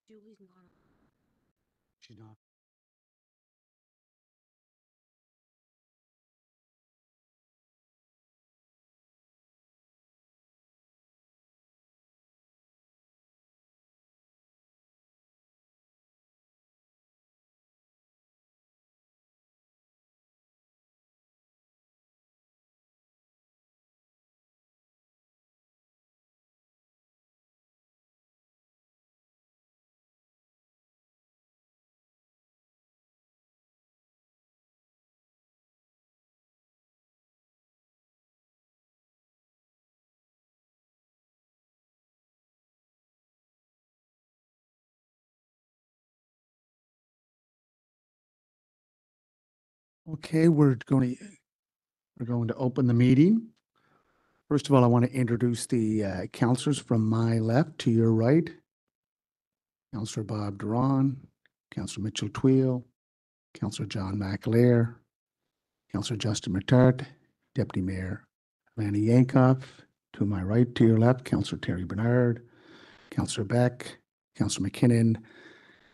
Julie's not. She's not. Okay, we're going to open the meeting. First of all, I want to introduce the councillors from my left to your right. Councillor Bob Duran, Councillor Mitchell Tweel, Councillor John McAleer, Councillor Justin Matart, Deputy Mayor Lanny Yankoff. To my right, to your left, Councillor Terry Bernard, Councillor Beck, Councillor McKinnon,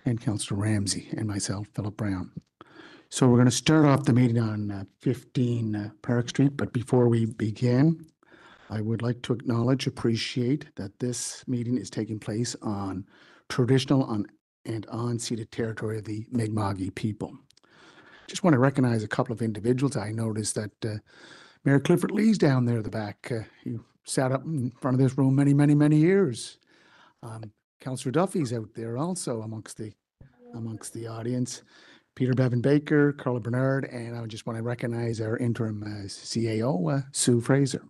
and Councillor Ramsey, and myself, Philip Brown. So we're going to start off the meeting on 15 Park Street, but before we begin, I would like to appreciate that this meeting is taking place on traditional and unceded territory of the Mi'kmaq people. Just want to recognize a couple of individuals. I noticed that Mayor Clifford Lee's down there at the back. He sat up in front of this room many years. Councillor Duffy's out there also amongst the audience. Peter Bevan Baker, Carla Bernard, and I just want to recognize our interim CAO, Sue Fraser.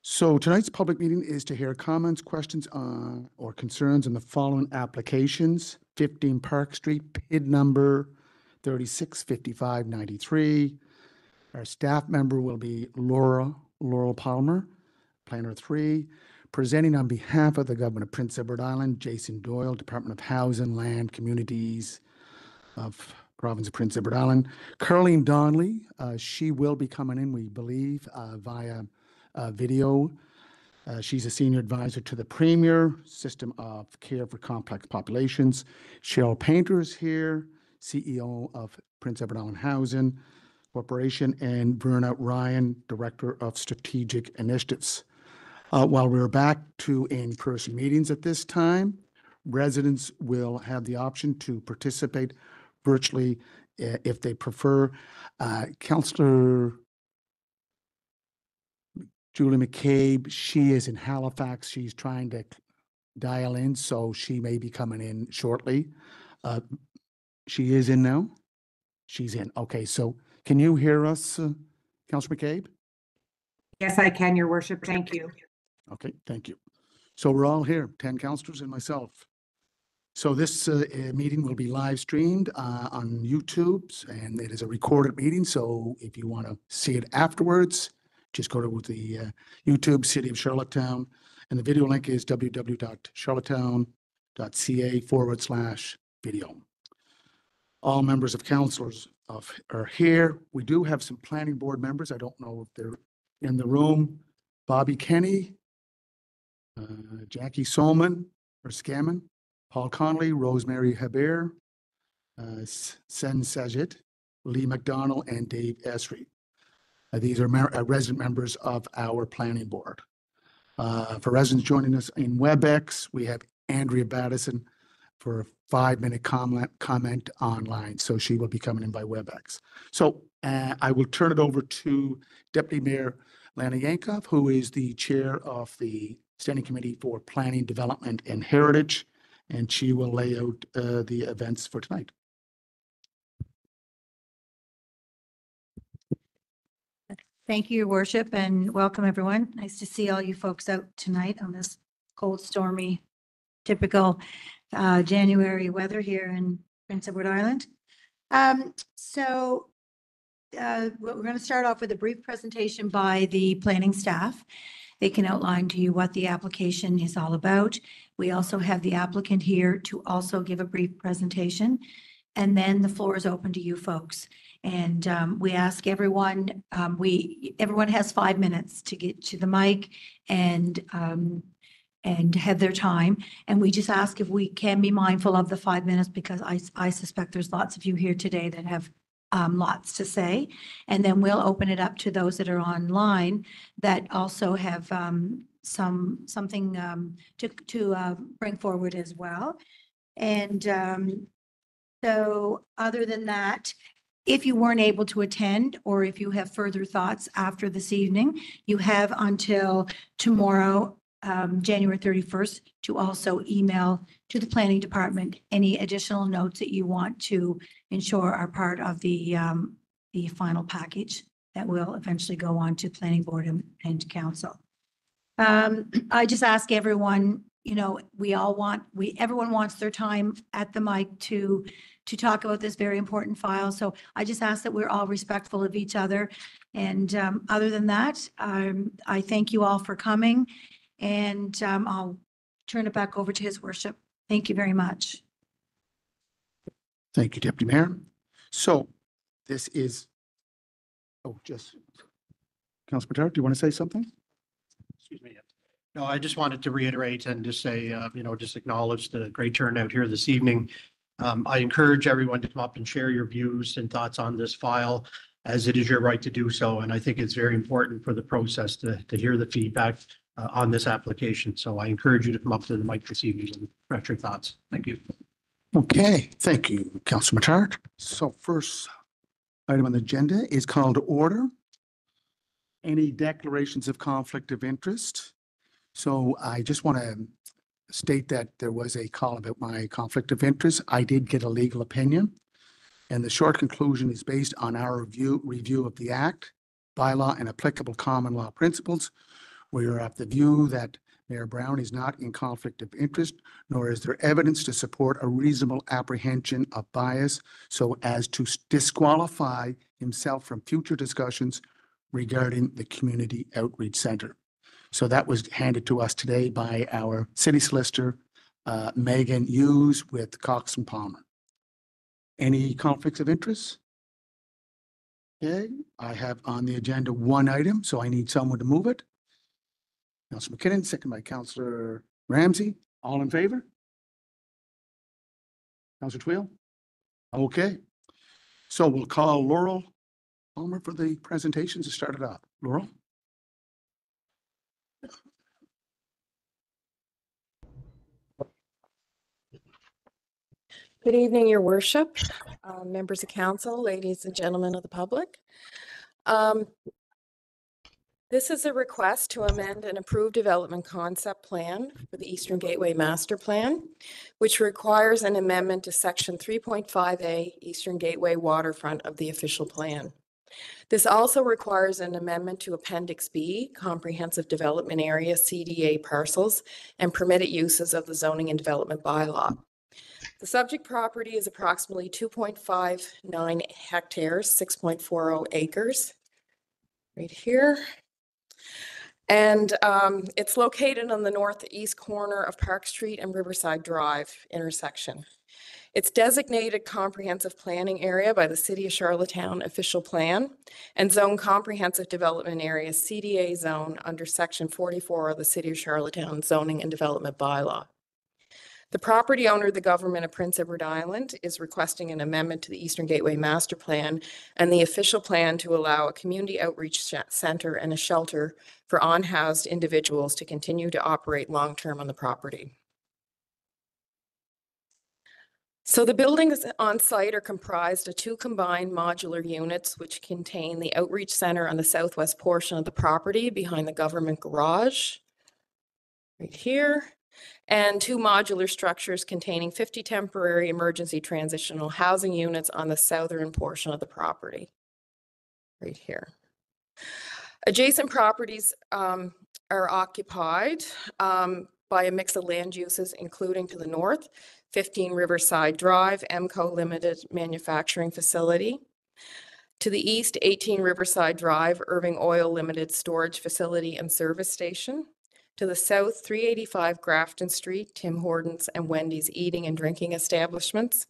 So tonight's public meeting is to hear comments, questions on or concerns on the following applications: 15 Park Street, PID number 365593. Our staff member will be Laurel Palmer, Planner 3. Presenting on behalf of the Government of Prince Edward Island, Jason Doyle, Department of Housing, Land, Communities of Province of Prince Edward Island. Carleen Donnelly, she will be coming in, we believe, via video. She's a senior advisor to the Premier, System of Care for Complex Populations. Cheryl Painter is here, CEO of Prince Edward Island Housing Corporation, and Verna Ryan, Director of Strategic Initiatives. While we're back to in-person meetings at this time, residents will have the option to participate virtually if they prefer. Councillor Julie McCabe, she is in Halifax. She's trying to dial in, so she may be coming in shortly. She is in now? She's in. Okay, so can you hear us, Councillor McCabe? Yes, I can, Your Worship. Thank you. Okay, thank you. So we're all here, 10 councillors and myself. So this meeting will be live streamed on YouTube, and it is a recorded meeting. So if you want to see it afterwards, just go to the YouTube City of Charlottetown, and the video link is www.charlottetown.ca/video. All members of councillors are here. We do have some planning board members. I don't know if they're in the room. Bobby Kenny, Jackie Solman or Scammon, Paul Connolly, Rosemary Hebert, Sen Sajid, Lee McDonald, and Dave Esri. These are resident members of our planning board. For residents joining us in WebEx, we have Andrea Battison for a 5-minute comment online. So she will be coming in by WebEx. So I will turn it over to Deputy Mayor Lanny Yankoff, who is the chair of the Standing Committee for Planning, Development, and Heritage, and she will lay out the events for tonight. Thank you, Your Worship, and welcome everyone. Nice to see all you folks out tonight on this cold, stormy, typical January weather here in Prince Edward Island. We're going to start off with a brief presentation by the planning staff. They can outline to you what the application is all about. We also have the applicant here to also give a brief presentation. And then the floor is open to you folks. And we ask everyone, everyone has 5 minutes to get to the mic and and have their time. And we just ask if we can be mindful of the 5 minutes, because I suspect there's lots of you here today that have lots to say. And then we'll open it up to those that are online that also have something to bring forward as well. And so other than that, if you weren't able to attend, or if you have further thoughts after this evening, you have until tomorrow, January 31st, to also email to the planning department any additional notes that you want to ensure are part of the final package that will eventually go on to planning board and council. I just ask everyone, you know, everyone wants their time at the mic to talk about this very important file. So I just ask that we're all respectful of each other. And other than that, I thank you all for coming, and I'll turn it back over to His Worship. Thank you very much. Thank you, Deputy Mayor. So this is, just, Councilor Matart, do you want to say something? Excuse me. No, I just wanted to reiterate and just say, just acknowledge the great turnout here this evening. I encourage everyone to come up and share your views and thoughts on this file, as it is your right to do so. And I think it's very important for the process to hear the feedback on this application. So I encourage you to come up to the mic this evening and express your thoughts. Thank you. Okay, thank you, Councilor Matart. So first item on the agenda is called to order. Any declarations of conflict of interest? So I just want to state that there was a call about my conflict of interest. I did get a legal opinion, and the short conclusion is based on our review of the Act, bylaw, and applicable common law principles. We are of the view that Mayor Brown is not in conflict of interest, nor is there evidence to support a reasonable apprehension of bias so as to disqualify himself from future discussions regarding the Community Outreach Center. So that was handed to us today by our city solicitor, Megan Hughes with Cox and Palmer. Any conflicts of interest? Okay, I have on the agenda one item, so I need someone to move it. Councilor McKinnon, second by Councilor Ramsey. All in favor? Councilor Twill? Okay. So we'll call Laurel Palmer for the presentation to start it up. Laurel? Good evening, Your Worship, members of council, ladies and gentlemen of the public. This is a request to amend an approved development concept plan for the Eastern Gateway Master Plan, which requires an amendment to Section 3.5A Eastern Gateway Waterfront of the official plan. This also requires an amendment to Appendix B, Comprehensive Development Area CDA parcels and permitted uses of the Zoning and Development Bylaw. The subject property is approximately 2.59 hectares, 6.40 acres, right here. And it's located on the northeast corner of Park Street and Riverside Drive intersection. It's designated comprehensive planning area by the City of Charlottetown official plan and zone comprehensive development area CDA zone under Section 44 of the City of Charlottetown Zoning and Development Bylaw. The property owner, the Government of Prince Edward Island, is requesting an amendment to the Eastern Gateway Master Plan and the official plan to allow a community outreach center and a shelter for unhoused individuals to continue to operate long-term on the property. So the buildings on site are comprised of two combined modular units which contain the outreach center on the southwest portion of the property behind the government garage, right here, and two modular structures containing 50 temporary emergency transitional housing units on the southern portion of the property, right here. Adjacent properties are occupied by a mix of land uses, including to the north, 15 Riverside Drive, EMCO Limited Manufacturing Facility. To the east, 18 Riverside Drive, Irving Oil Limited Storage Facility and Service Station. To the south, 385 Grafton Street, Tim Hortons and Wendy's eating and drinking establishments.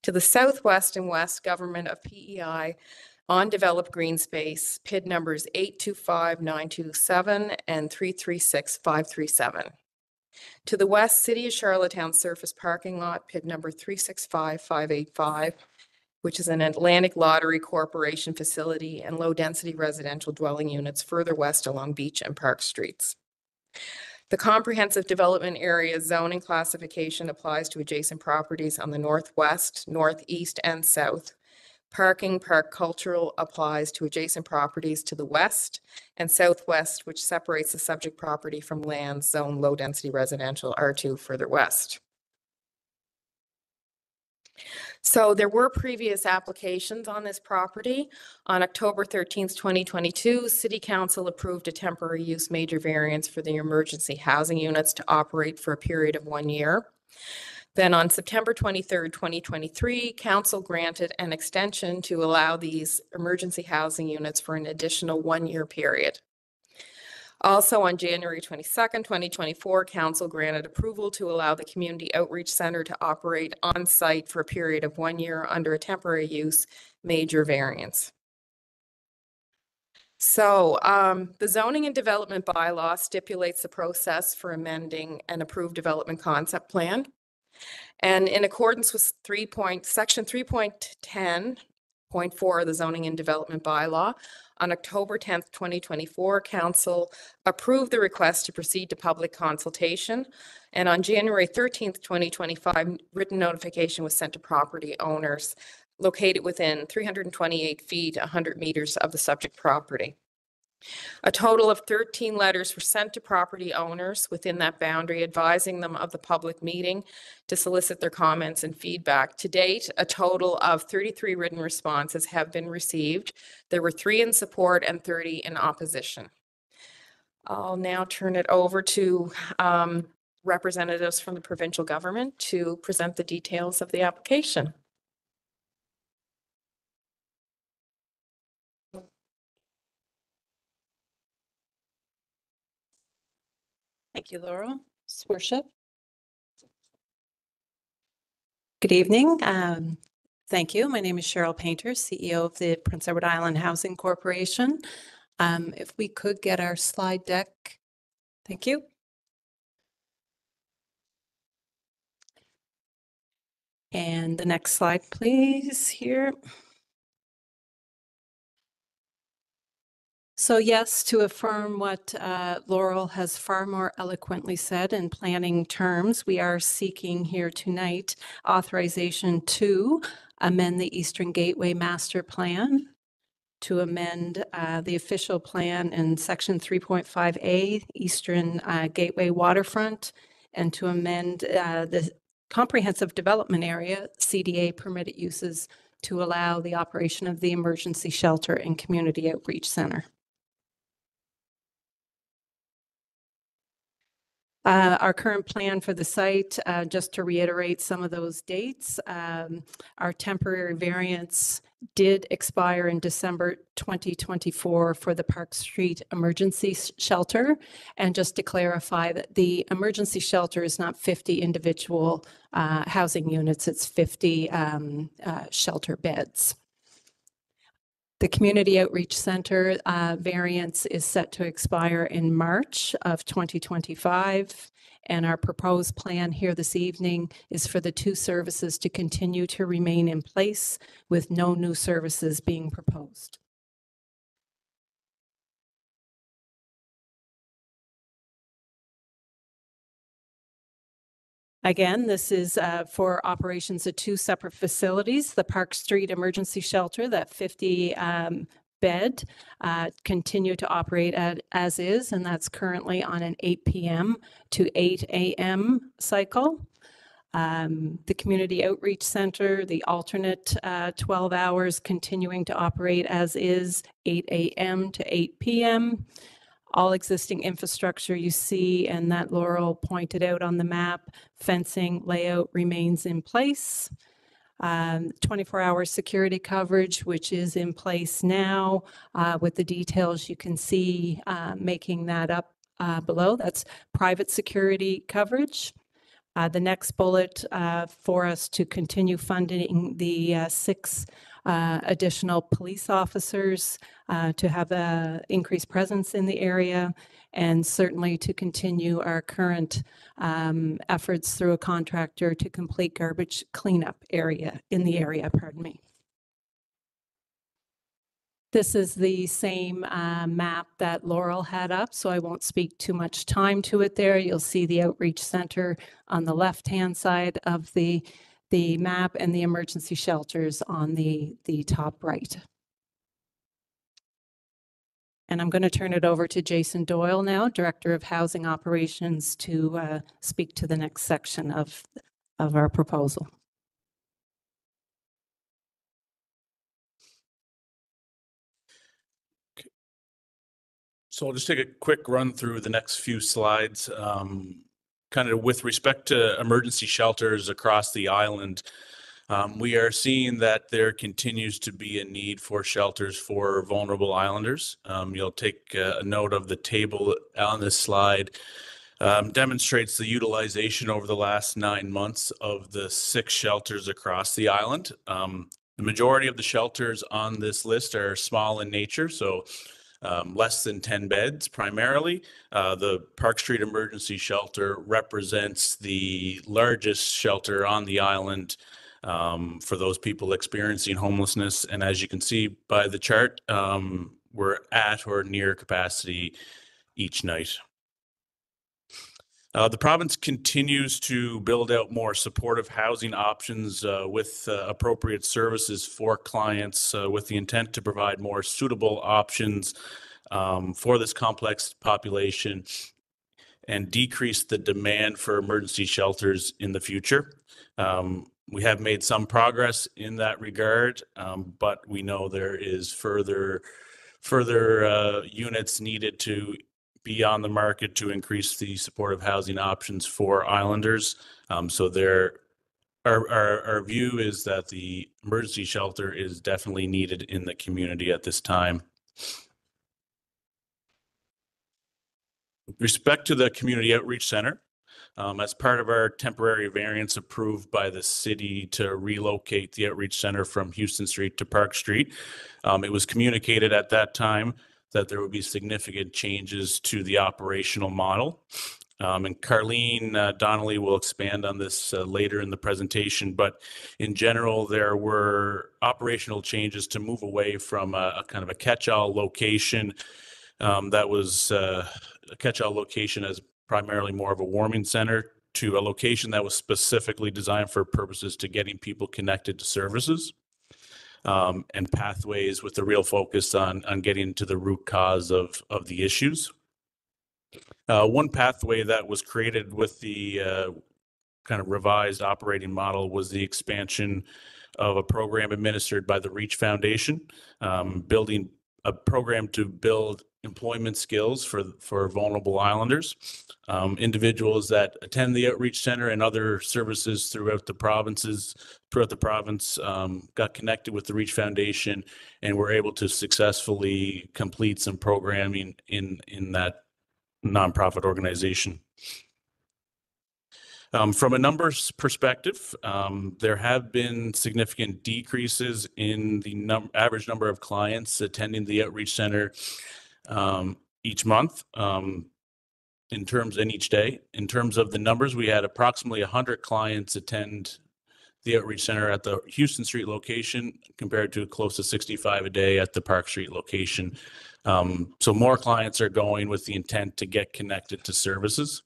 To the southwest and west, Government of PEI undeveloped green space, PID numbers 825-927 and 336-537. To the west, City of Charlottetown surface parking lot, PID number 365585, which is an Atlantic Lottery Corporation facility and low-density residential dwelling units further west along Beach and Park Streets. The comprehensive development area zoning classification applies to adjacent properties on the northwest, northeast, and south. Parking, park cultural applies to adjacent properties to the west and southwest, which separates the subject property from land zone low-density residential R2 further west. So there were previous applications on this property. On October 13th, 2022, City Council approved a temporary use major variance for the emergency housing units to operate for a period of 1 year. Then on September 23rd, 2023, Council granted an extension to allow these emergency housing units for an additional 1-year period. Also on January 22nd, 2024, Council granted approval to allow the Community Outreach Center to operate on site for a period of 1 year under a temporary use major variance. So the zoning and development bylaw stipulates the process for amending an approved development concept plan. And in accordance with section 3.10.4 of the zoning and development bylaw, on October 10th, 2024, Council approved the request to proceed to public consultation. And on January 13th, 2025, written notification was sent to property owners located within 328 feet, 100 meters of the subject property. A total of 13 letters were sent to property owners within that boundary, advising them of the public meeting to solicit their comments and feedback. To date, a total of 33 written responses have been received. There were 3 in support and 30 in opposition. I'll now turn it over to representatives from the provincial government to present the details of the application. Thank you, Laurel. Worship. Good evening. Thank you. My name is Cheryl Painter, CEO of the Prince Edward Island Housing Corporation. If we could get our slide deck. Thank you. And the next slide, please, here. So yes, to affirm what Laurel has far more eloquently said in planning terms, we are seeking here tonight authorization to amend the Eastern Gateway Master Plan, to amend the official plan in Section 3.5A, Eastern Gateway Waterfront, and to amend the Comprehensive Development Area, CDA permitted uses, to allow the operation of the emergency shelter and community outreach center. Our current plan for the site, just to reiterate some of those dates, our temporary variance did expire in December 2024 for the Park Street Emergency Shelter. And just to clarify that the emergency shelter is not 50 individual housing units, it's 50 shelter beds. The Community Outreach Center variance is set to expire in March of 2025. And our proposed plan here this evening is for the 2 services to continue to remain in place with no new services being proposed. Again, this is for operations of 2 separate facilities. The Park Street Emergency Shelter, that 50 bed, continue to operate as is, and that's currently on an 8 p.m. to 8 a.m. cycle. The Community Outreach Center, the alternate 12 hours, continuing to operate as is, 8 a.m. to 8 p.m. All existing infrastructure you see and that Laurel pointed out on the map, fencing layout remains in place. 24-hour security coverage, which is in place now with the details you can see making that up below. That's private security coverage. The next bullet for us to continue funding the 6 additional police officers to have an increased presence in the area, and certainly to continue our current efforts through a contractor to complete garbage cleanup in the area, pardon me. This is the same map that Laurel had up, so I won't speak too much time to it there. You'll see the outreach center on the left-hand side of the map and the emergency shelters on the top right. And I'm going to turn it over to Jason Doyle now, Director of Housing Operations, to speak to the next section of our proposal. So I'll just take a quick run through the next few slides. Kind of with respect to emergency shelters across the island, we are seeing that there continues to be a need for shelters for vulnerable islanders. You'll take a note of the table on this slide. Demonstrates the utilization over the last 9 months of the 6 shelters across the island. The majority of the shelters on this list are small in nature, so less than 10 beds primarily. The Park Street Emergency Shelter represents the largest shelter on the island for those people experiencing homelessness. And as you can see by the chart, we're at or near capacity each night. The province continues to build out more supportive housing options with appropriate services for clients with the intent to provide more suitable options for this complex population and decrease the demand for emergency shelters in the future. We have made some progress in that regard, but we know there is further units needed to be on the market to increase the supportive housing options for islanders. So our view is that the emergency shelter is definitely needed in the community at this time. With respect to the Community Outreach Center, as part of our temporary variance approved by the city to relocate the Outreach Center from Houston Street to Park Street, it was communicated at that time that there would be significant changes to the operational model. And Carleen Donnelly will expand on this later in the presentation, but in general, there were operational changes to move away from a kind of a catch-all location that was a catch-all location as primarily more of a warming center to a location that was specifically designed for purposes to getting people connected to services. And pathways with the real focus on getting to the root cause of the issues. One pathway that was created with the kind of revised operating model was the expansion of a program administered by the Reach Foundation, building a program to build employment skills for vulnerable islanders. Individuals that attend the Outreach Center and other services throughout the province got connected with the Reach Foundation and were able to successfully complete some programming in that nonprofit organization. From a numbers perspective, there have been significant decreases in the average number of clients attending the Outreach Center each month, and each day. In terms of the numbers, we had approximately 100 clients attend the Outreach Center at the Houston Street location compared to close to 65 a day at the Park Street location. So more clients are going with the intent to get connected to services.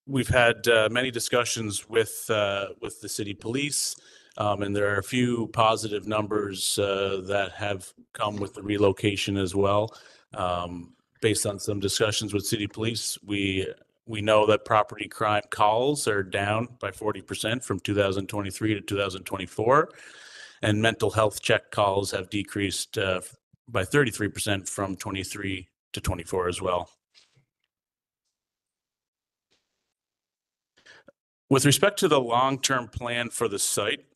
We've had many discussions with the city police, and there are a few positive numbers that have come with the relocation as well. Based on some discussions with city police, we know that property crime calls are down by 40% from 2023 to 2024, and mental health check calls have decreased by 33% from 23 to 24 as well. With respect to the long-term plan for the site,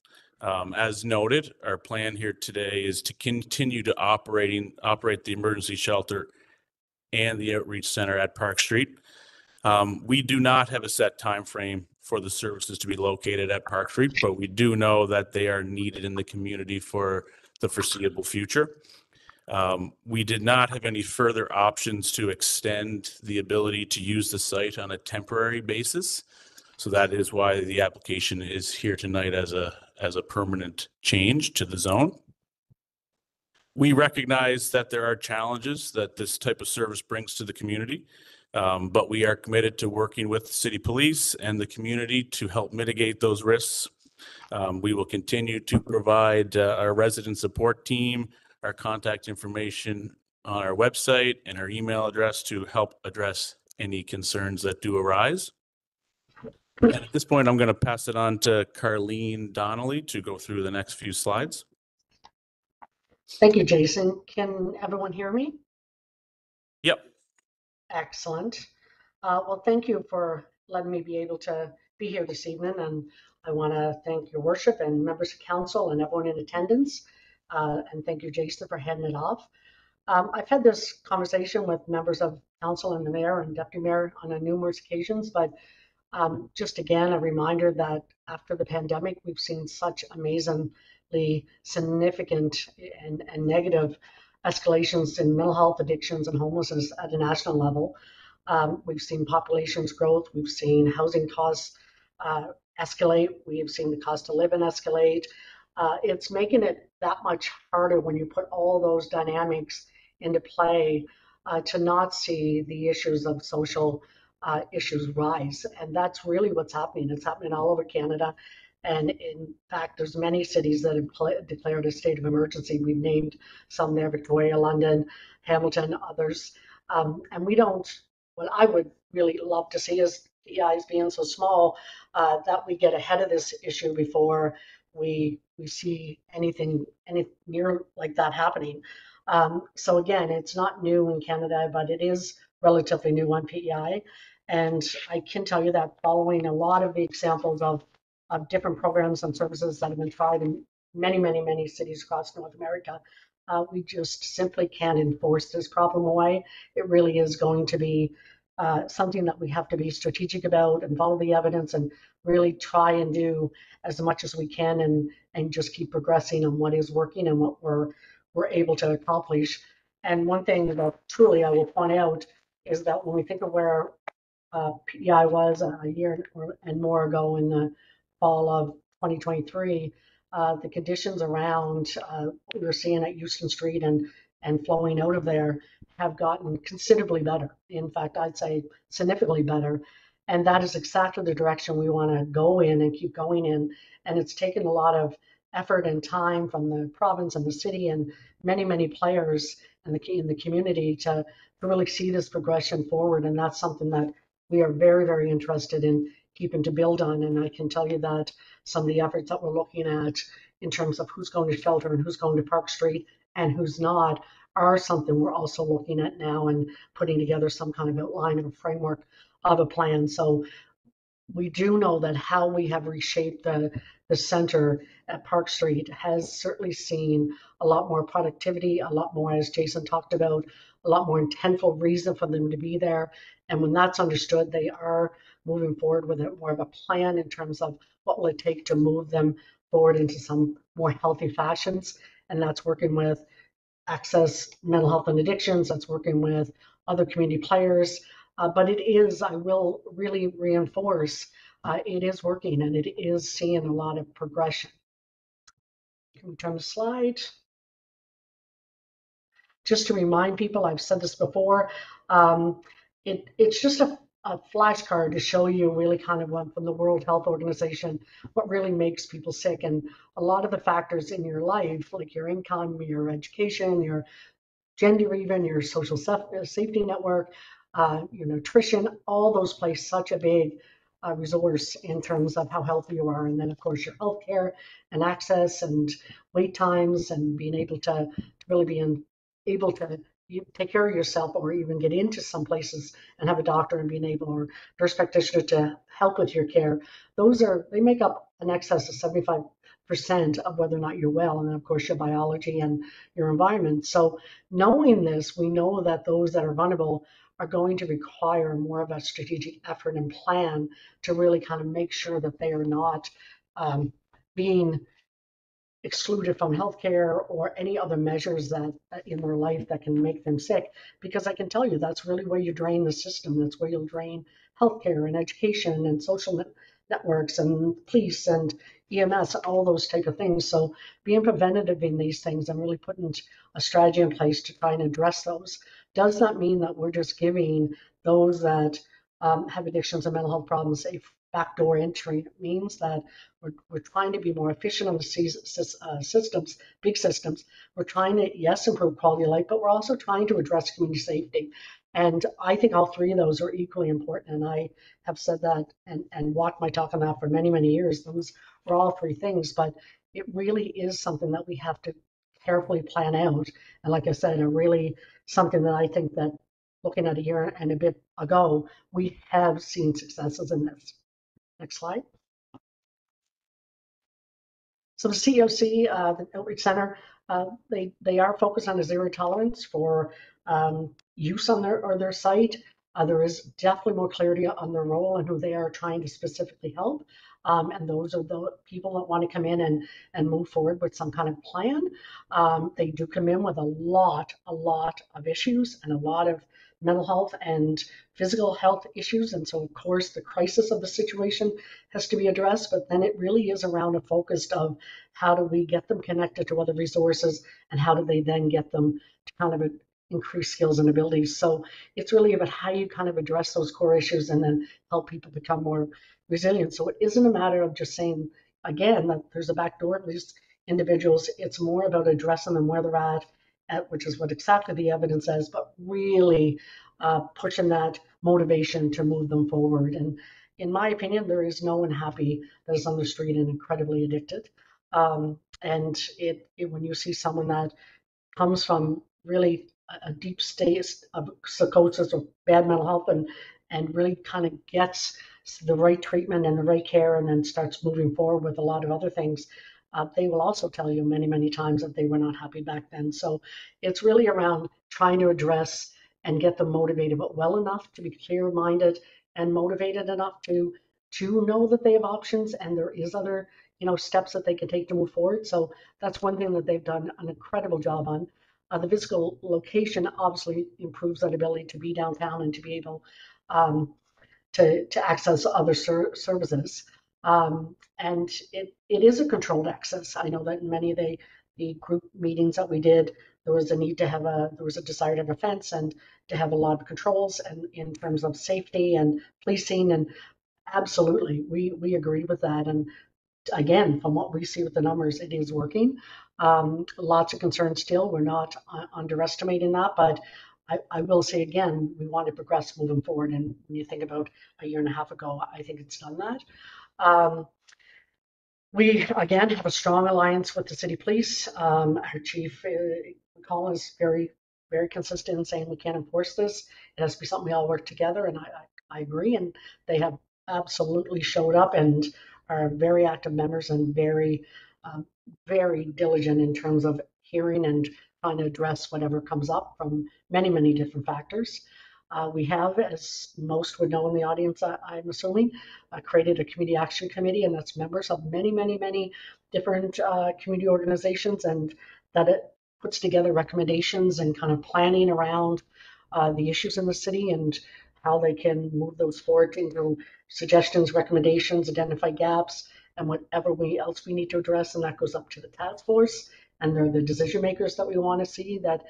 as noted, our plan here today is to continue to operate the emergency shelter and the Outreach Center at Park Street. We do not have a set time frame for the services to be located at Park Street, but we do know that they are needed in the community for the foreseeable future. We did not have any further options to extend the ability to use the site on a temporary basis. So that is why the application is here tonight as a permanent change to the zone. We recognize that there are challenges that this type of service brings to the community, but we are committed to working with the city police and the community to help mitigate those risks. We will continue to provide our resident support team, our contact information on our website and our email address to help address any concerns that do arise. And at this point, I'm going to pass it on to Carleen Donnelly to go through the next few slides. Thank you, Jason. Can everyone hear me? Yep. Excellent. Well, thank you for letting me be able to be here this evening. And I want to thank your worship and members of council and everyone in attendance. And thank you, Jason, for heading it off. I've had this conversation with members of council and the mayor and deputy mayor on numerous occasions, but just again, a reminder that after the pandemic, we've seen such amazingly significant and negative escalations in mental health addictions and homelessness at a national level. We've seen populations growth. We've seen housing costs escalate. We have seen the cost of living escalate. It's making it that much harder when you put all those dynamics into play to not see the issues of social issues rise. And that's really what's happening. It's happening all over Canada. And in fact, there's many cities that have declared a state of emergency. We've named some there: Victoria, London, Hamilton, others. And we don't, what I would really love to see is PEIs being so small that we get ahead of this issue before we see anything near like that happening. So again, it's not new in Canada, but it is relatively new on PEI. And I can tell you that following a lot of the examples of different programs and services that have been tried in many, many, many cities across North America, we just simply can't enforce this problem away. It really is going to be something that we have to be strategic about and follow the evidence and really try and do as much as we can and just keep progressing on what is working and what we're able to accomplish. And one thing that truly I will point out is that when we think of where PEI was a year and more ago in the fall of 2023, the conditions around what we were seeing at Houston Street and flowing out of there have gotten considerably better. In fact, I'd say significantly better. And that is exactly the direction we want to go in and keep going in. And it's taken a lot of effort and time from the province and the city and many, many players in the community to really see this progression forward. And that's something that we are very, very interested in keeping to build on. And I can tell you that some of the efforts that we're looking at in terms of who's going to shelter and who's going to Park Street and who's not are something we're also looking at now and putting together some kind of outline or framework of a plan. So we do know that how we have reshaped the center at Park Street has certainly seen a lot more productivity, a lot more, as Jason talked about, a lot more intentful reason for them to be there. And when that's understood, they are moving forward with it more of a plan in terms of what will it take to move them forward into some more healthy fashions. And that's working with Access Mental Health and Addictions, that's working with other community players. But it is, I will really reinforce, it is working and it is seeing a lot of progression. Can we turn the slide? Just to remind people, I've said this before, it's just a flashcard to show you really kind of from the World Health Organization what really makes people sick. And a lot of the factors in your life, like your income, your education, your gender, even your social safety network, your nutrition, all those play such a big resource in terms of how healthy you are. And then, of course, your healthcare and access and wait times and being able to really be able to take care of yourself or even get into some places and have a doctor and being able or nurse practitioner to help with your care. They make up an excess of 75% of whether or not you're well. And then, of course, your biology and your environment. So knowing this, we know that those that are vulnerable are going to require more of a strategic effort and plan to really kind of make sure that they are not being excluded from healthcare or any other measures that in their life that can make them sick. Because I can tell you that's really where you drain the system. That's where you'll drain healthcare and education and social networks and police and EMS, all those type of things. So being preventative in these things and really putting a strategy in place to try and address those does not mean that we're just giving those that have addictions and mental health problems a backdoor entry. It means that we're trying to be more efficient on the systems, big systems. We're trying to, yes, improve quality of life, but we're also trying to address community safety. And I think all three of those are equally important. And I have said that and walked my talk on that for many, many years. Those are all three things, but it really is something that we have to carefully plan out. And like I said, really something that I think that looking at a year and a bit ago, we have seen successes in this. Next slide. So the COC, the Outreach Center, they are focused on a zero tolerance for use on their site. There is definitely more clarity on their role and who they are trying to specifically help. And those are the people that want to come in and move forward with some kind of plan. They do come in with a lot of issues and a lot of mental health and physical health issues. And so, of course, the crisis of the situation has to be addressed, but then it really is around a focus of how do we get them connected to other resources and how do they then get them to kind of increase skills and abilities. So it's really about how you kind of address those core issues and then help people become more resilient. So it isn't a matter of just saying, again, that there's a back door at these individuals. It's more about addressing them where they're at, which is what exactly the evidence says, but really pushing that motivation to move them forward. And in my opinion, there is no one happy that is on the street and incredibly addicted. And when you see someone that comes from really a deep state of psychosis or bad mental health and really kind of gets the right treatment and the right care and then starts moving forward with a lot of other things, they will also tell you many, many times that they were not happy back then. So it's really around trying to address and get them motivated, but well enough to be clear-minded and motivated enough to know that they have options and there is other steps that they can take to move forward. So that's one thing that they've done an incredible job on. The physical location obviously improves that ability to be downtown and to be able to access other services. And it is a controlled access. I know that in many of the group meetings that we did, there was a need to have there was a desire to have a fence and to have a lot of controls and in terms of safety and policing. And absolutely, we agree with that. And again, from what we see with the numbers, it is working. Lots of concerns still. We're not underestimating that, but I will say again, we want to progress moving forward. And when you think about a year and a half ago, I think it's done that. We, again, have a strong alliance with the city police. Our chief, Colin, is very, very consistent in saying we can't enforce this. It has to be something we all work together, and I agree. And they have absolutely showed up and are very active members and very, very diligent in terms of hearing and trying to address whatever comes up from many, many different factors. We have, as most would know in the audience, I'm assuming, created a community action committee, and that's members of many, many, many different community organizations, and that it puts together recommendations and kind of planning around the issues in the city and how they can move those forward into suggestions, recommendations, identify gaps, and whatever else we need to address. And that goes up to the task force, and they're the decision makers that we want to see. That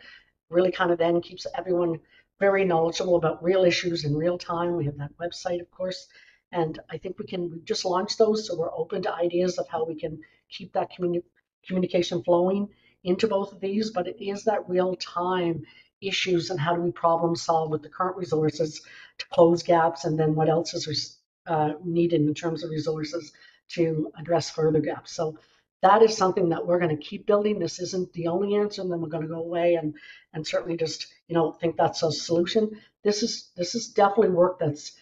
really kind of then keeps everyone very knowledgeable about real issues in real time. We have that website, of course, and I think we just launched those, so we're open to ideas of how we can keep that communication flowing into both of these. But it is that real time issues and how do we problem solve with the current resources to close gaps, and then what else is needed in terms of resources to address further gaps. So that is something that we're going to keep building. This isn't the only answer, and then we're going to go away and certainly just think that's a solution. This is definitely work that's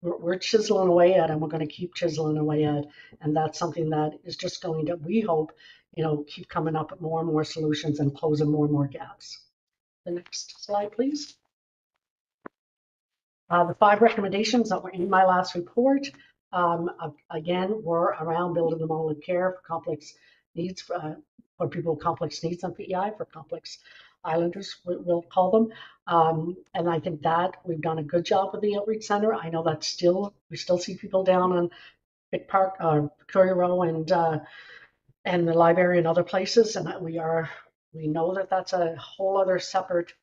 we're chiseling away at, and we're going to keep chiseling away at, and that's something that is just going to, we hope, keep coming up with more and more solutions and closing more and more gaps. The next slide, please. The 5 recommendations that were in my last report, again, were around building the model of care for complex needs for people with complex needs on PEI, for complex islanders, we'll call them. And I think that we've done a good job with the outreach center. I know that we still see people down on Vic Park, Victoria Row, and the library and other places. And we know that that's a whole other separate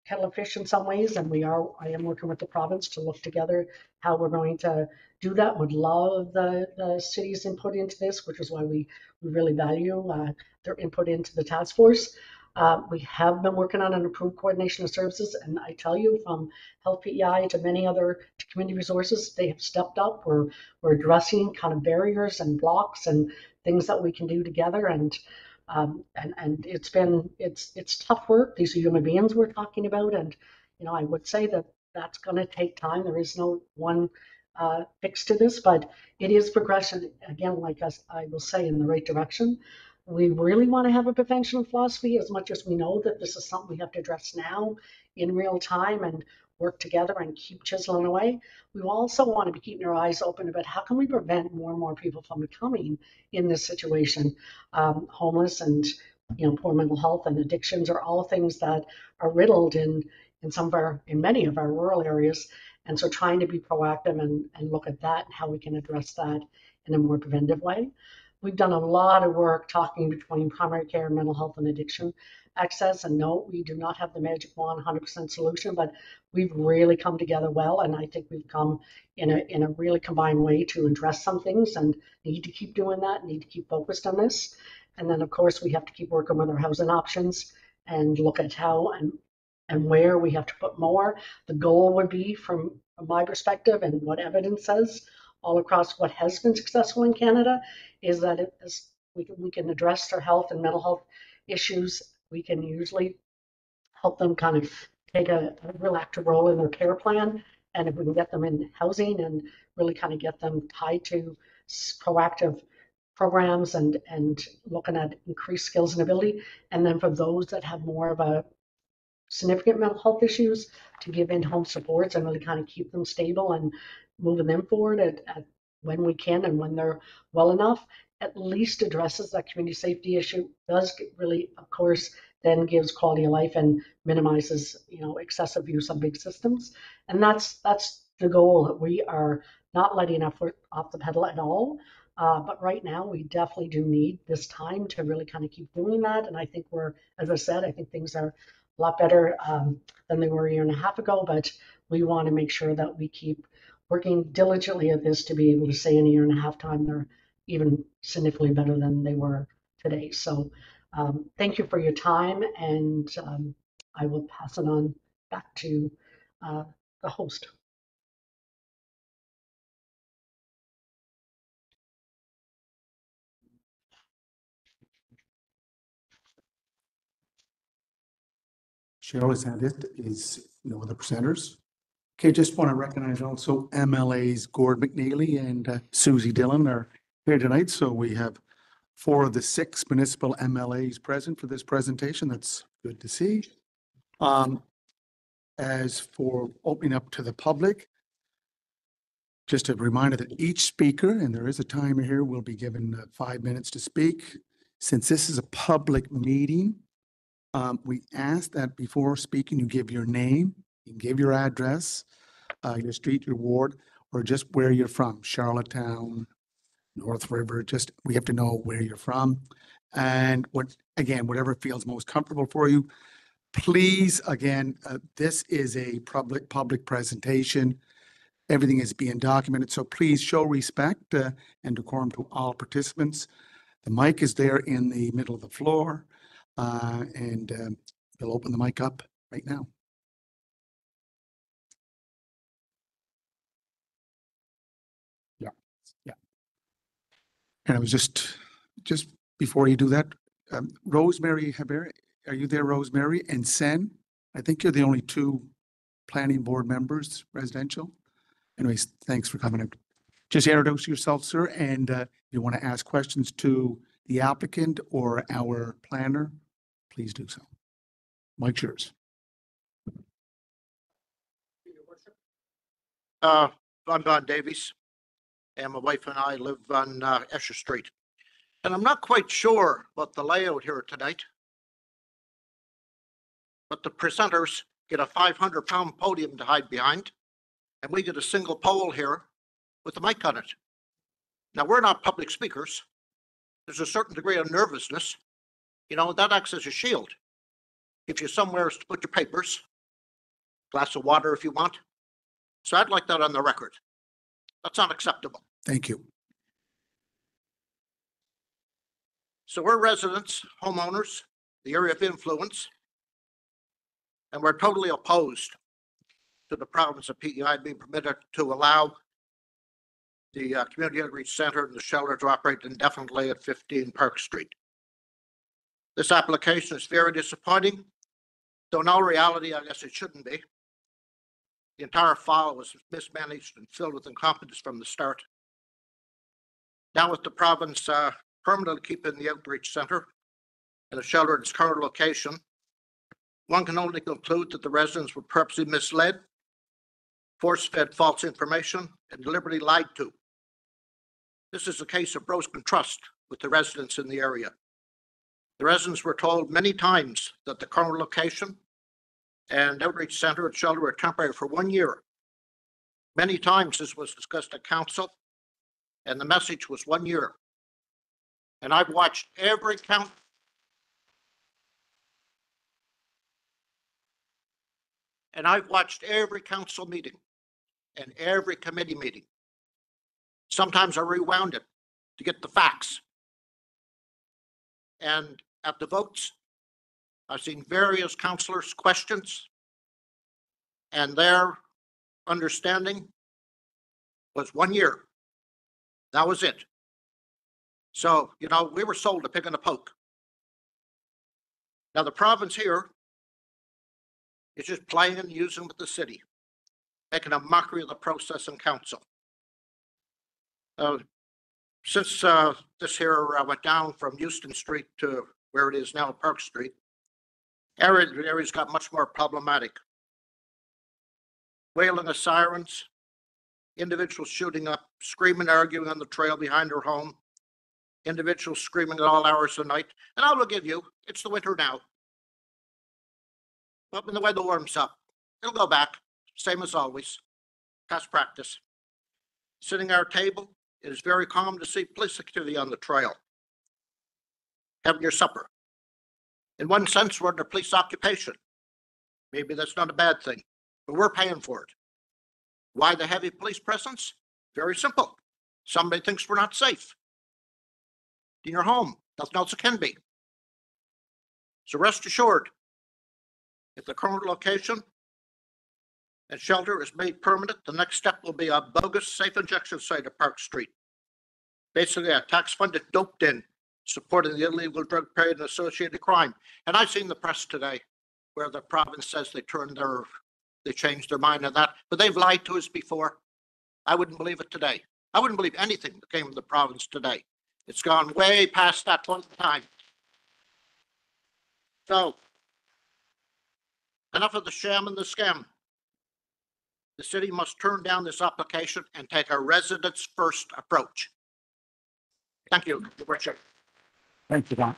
kettle of fish in some ways. And I am working with the province to look together how we're going to do that. Would love the city's input into this, which is why we really value their input into the task force. We have been working on an improved coordination of services, and I tell you, from Health PEI to many other community resources, they have stepped up. We're addressing kind of barriers and blocks and things that we can do together, and it's tough work. These are human beings we're talking about, and I would say that that's going to take time. There is no one fix to this, but it is progression. Again, like I will say, in the right direction. We really want to have a prevention philosophy, as much as we know that this is something we have to address now in real time and work together and keep chiseling away. We also want to be keeping our eyes open about how can we prevent more and more people from becoming in this situation. Homeless and poor mental health and addictions are all things that are riddled in many of our rural areas. And so trying to be proactive and look at that and how we can address that in a more preventive way. We've done a lot of work talking between primary care, mental health, and addiction access. And no, we do not have the magic wand 100% solution, but we've really come together well. And I think we've come in a really combined way to address some things, and need to keep doing that, need to keep focused on this. And then, of course, we have to keep working with our housing options and look at how and where we have to put more. The goal would be, from my perspective and what evidence says all across what has been successful in Canada, is that we can address their health and mental health issues. We can usually help them kind of take a real active role in their care plan. And if we can get them in housing and really kind of get them tied to proactive programs and looking at increased skills and ability. And then for those that have more of a significant mental health issues, to give in-home supports and really kind of keep them stable and moving them forward at when we can and when they're well enough, at least addresses that community safety issue, does really, of course, then gives quality of life and minimizes, excessive use of big systems. And that's the goal, that we are not letting our foot off the pedal at all. But right now, we definitely do need this time to really kind of keep doing that. And I think as I said, I think things are a lot better than they were a year and a half ago, but we want to make sure that we keep working diligently at this to be able to say in a year and a half time they're even significantly better than they were today. So thank you for your time, and I will pass it on back to the host. Cheryl, is that it? Is no other presenters? Okay, just want to recognize also MLAs Gord McNeely and Susie Dillon are here tonight. So we have 4 of the 6 municipal MLAs present for this presentation. That's good to see. As for opening up to the public, just a reminder that each speaker, and there is a timer here, will be given 5 minutes to speak. Since this is a public meeting, we ask that before speaking, you give your name, you can give your address, your street, your ward, or just where you're from, Charlottetown, North River, just, we have to know where you're from. And whatever feels most comfortable for you. Please, again, this is a public presentation. Everything is being documented, so please show respect and decorum to all participants. The mic is there in the middle of the floor, and we'll open the mic up right now. Yeah. And I was just before you do that, Rosemary Hebert, are you there, Rosemary? And Sen, I think you're the only 2 planning board members, residential. Anyways, thanks for coming out. Just introduce yourself, sir, and if you want to ask questions to the applicant or our planner, please do so. Mike's yours. I'm Don Davies, and my wife and I live on Esher Street. And I'm not quite sure about the layout here tonight. But the presenters get a 500-pound podium to hide behind, and we get a single pole here with a mic on it. Now, we're not public speakers. There's a certain degree of nervousness. You know, that acts as a shield. Gives you somewhere to put your papers, glass of water if you want. So I'd like that on the record. That's unacceptable. Thank you. So we're residents, homeowners, the area of influence, and we're totally opposed to the province of PEI being permitted to allow the Community Outreach Center and the shelter to operate indefinitely at 15 Park Street. This application is very disappointing, though in all reality, I guess it shouldn't be. The entire file was mismanaged and filled with incompetence from the start. Now with the province permanently keeping the outreach center and the shelter in its current location, one can only conclude that the residents were purposely misled, force-fed false information, and deliberately lied to. This is a case of broken trust with the residents in the area. The residents were told many times that the current location and outreach center and shelter were temporary for 1 year. Many times this was discussed at council, and the message was 1 year. And I've watched every council meeting and every committee meeting. Sometimes I rewound it to get the facts. And at the votes, I've seen various councillors' questions, and their understanding was 1 year. That was it. So, you know, we were sold a pig in a poke. Now, the province here is just playing and using with the city, making a mockery of the process in council. Since this here went down from Houston Street to where it is now, Park Street, area's got much more problematic. Wailing of sirens, individuals shooting up, screaming, arguing on the trail behind their home, individuals screaming at all hours of the night. And I will give you, it's the winter now. But when the weather warms up, it'll go back, same as always, past practice. Sitting at our table, it is very common to see police activity on the trail. Having your supper. In one sense, we're under police occupation. Maybe that's not a bad thing, but we're paying for it. Why the heavy police presence? Very simple. Somebody thinks we're not safe in your home. Nothing else it can be. So rest assured, if the current location and shelter is made permanent, the next step will be a bogus safe injection site at Park Street. Basically, a tax-funded dope den supporting the illegal drug trade and associated crime. And I've seen the press today where the province says they changed their mind on that, but they've lied to us before. I wouldn't believe it today. I wouldn't believe anything that came from the province today. It's gone way past that point in time. So, enough of the sham and the scam. The city must turn down this application and take a residents first approach. Thank you, Your Worship. Thank you, Don.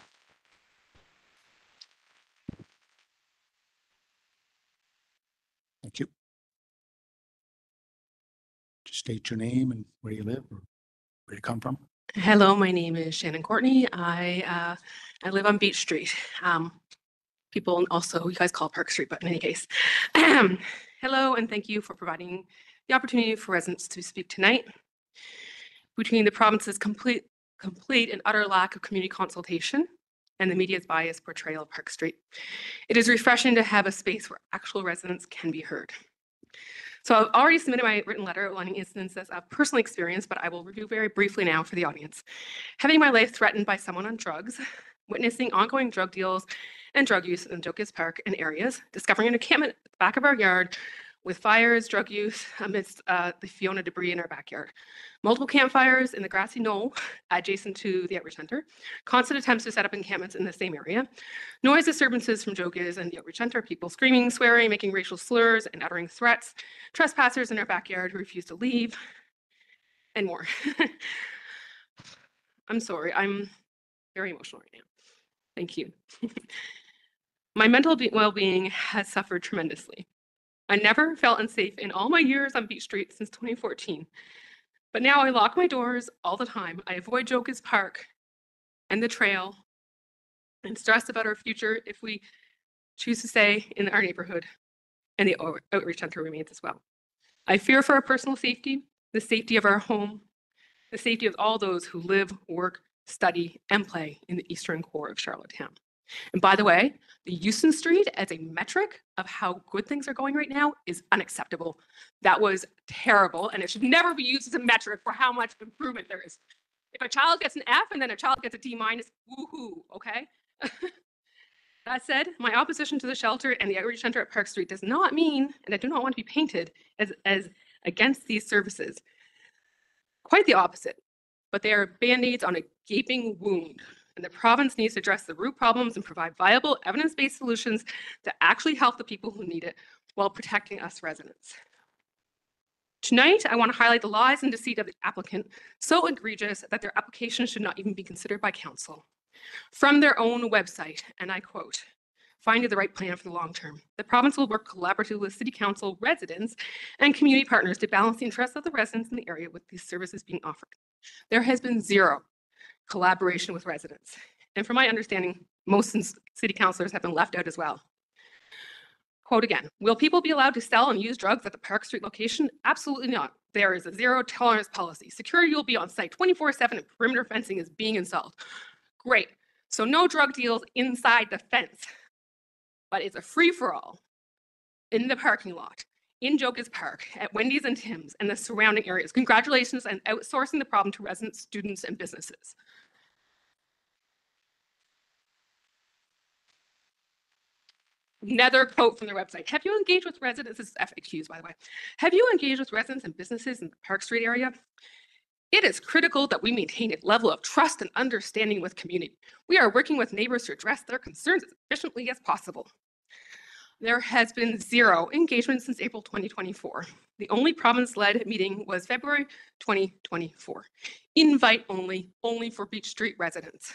Thank you. Just state your name and where you live or where you come from. Hello, my name is Shannon Courtney. I live on Beach Street. People also, you guys call Park Street, but in any case. Hello, and thank you for providing the opportunity for residents to speak tonight. Between the province's complete and utter lack of community consultation and the media's biased portrayal of Park Street, it is refreshing to have a space where actual residents can be heard. So I've already submitted my written letter outlining instances of personal experience, but I will review very briefly now for the audience. Having my life threatened by someone on drugs, witnessing ongoing drug deals and drug use in Jokis Park and areas, discovering an encampment at the back of our yard with fires, drug use amidst the Fiona debris in our backyard. Multiple campfires in the grassy knoll adjacent to the outreach center, constant attempts to set up encampments in the same area, noise disturbances from Jokis and the outreach center, people screaming, swearing, making racial slurs and uttering threats, trespassers in our backyard who refuse to leave, and more. I'm sorry, I'm very emotional right now. Thank you. My mental well-being has suffered tremendously. I never felt unsafe in all my years on Beach Street since 2014. But now I lock my doors all the time. I avoid Jokas Park and the trail and stress about our future if we choose to stay in our neighborhood, and the outreach center remains as well. I fear for our personal safety, the safety of our home, the safety of all those who live, work, study, and play in the eastern core of Charlottetown. And by the way, the Houston Street as a metric of how good things are going right now is unacceptable. That was terrible, and it should never be used as a metric for how much improvement there is. If a child gets an F and then a child gets a D minus, woohoo, okay? That said, my opposition to the shelter and the outreach center at Park Street does not mean, and I do not want to be painted as against these services. Quite the opposite, but they are Band-Aids on a gaping wound. And the province needs to address the root problems and provide viable, evidence-based solutions that actually help the people who need it while protecting us residents. Tonight, I want to highlight the lies and deceit of the applicant, so egregious that their application should not even be considered by council. From their own website, and I quote, "Finding the right plan for the long term. The province will work collaboratively with City Council residents and community partners to balance the interests of the residents in the area with these services being offered." There has been zero collaboration with residents. And from my understanding, most city councilors have been left out as well. Quote again, "Will people be allowed to sell and use drugs at the Park Street location? Absolutely not. There is a zero tolerance policy. Security will be on site 24/7 and perimeter fencing is being installed." Great. So no drug deals inside the fence, but it's a free-for-all in the parking lot, in Jokas Park, at Wendy's and Tim's, and the surrounding areas. Congratulations on outsourcing the problem to residents, students, and businesses. Another quote from their website. "Have you engaged with residents?" This is FAQs, by the way. "Have you engaged with residents and businesses in the Park Street area? It is critical that we maintain a level of trust and understanding with community. We are working with neighbors to address their concerns as efficiently as possible." There has been zero engagement since April 2024. The only province-led meeting was February 2024. Invite only for Beach Street residents.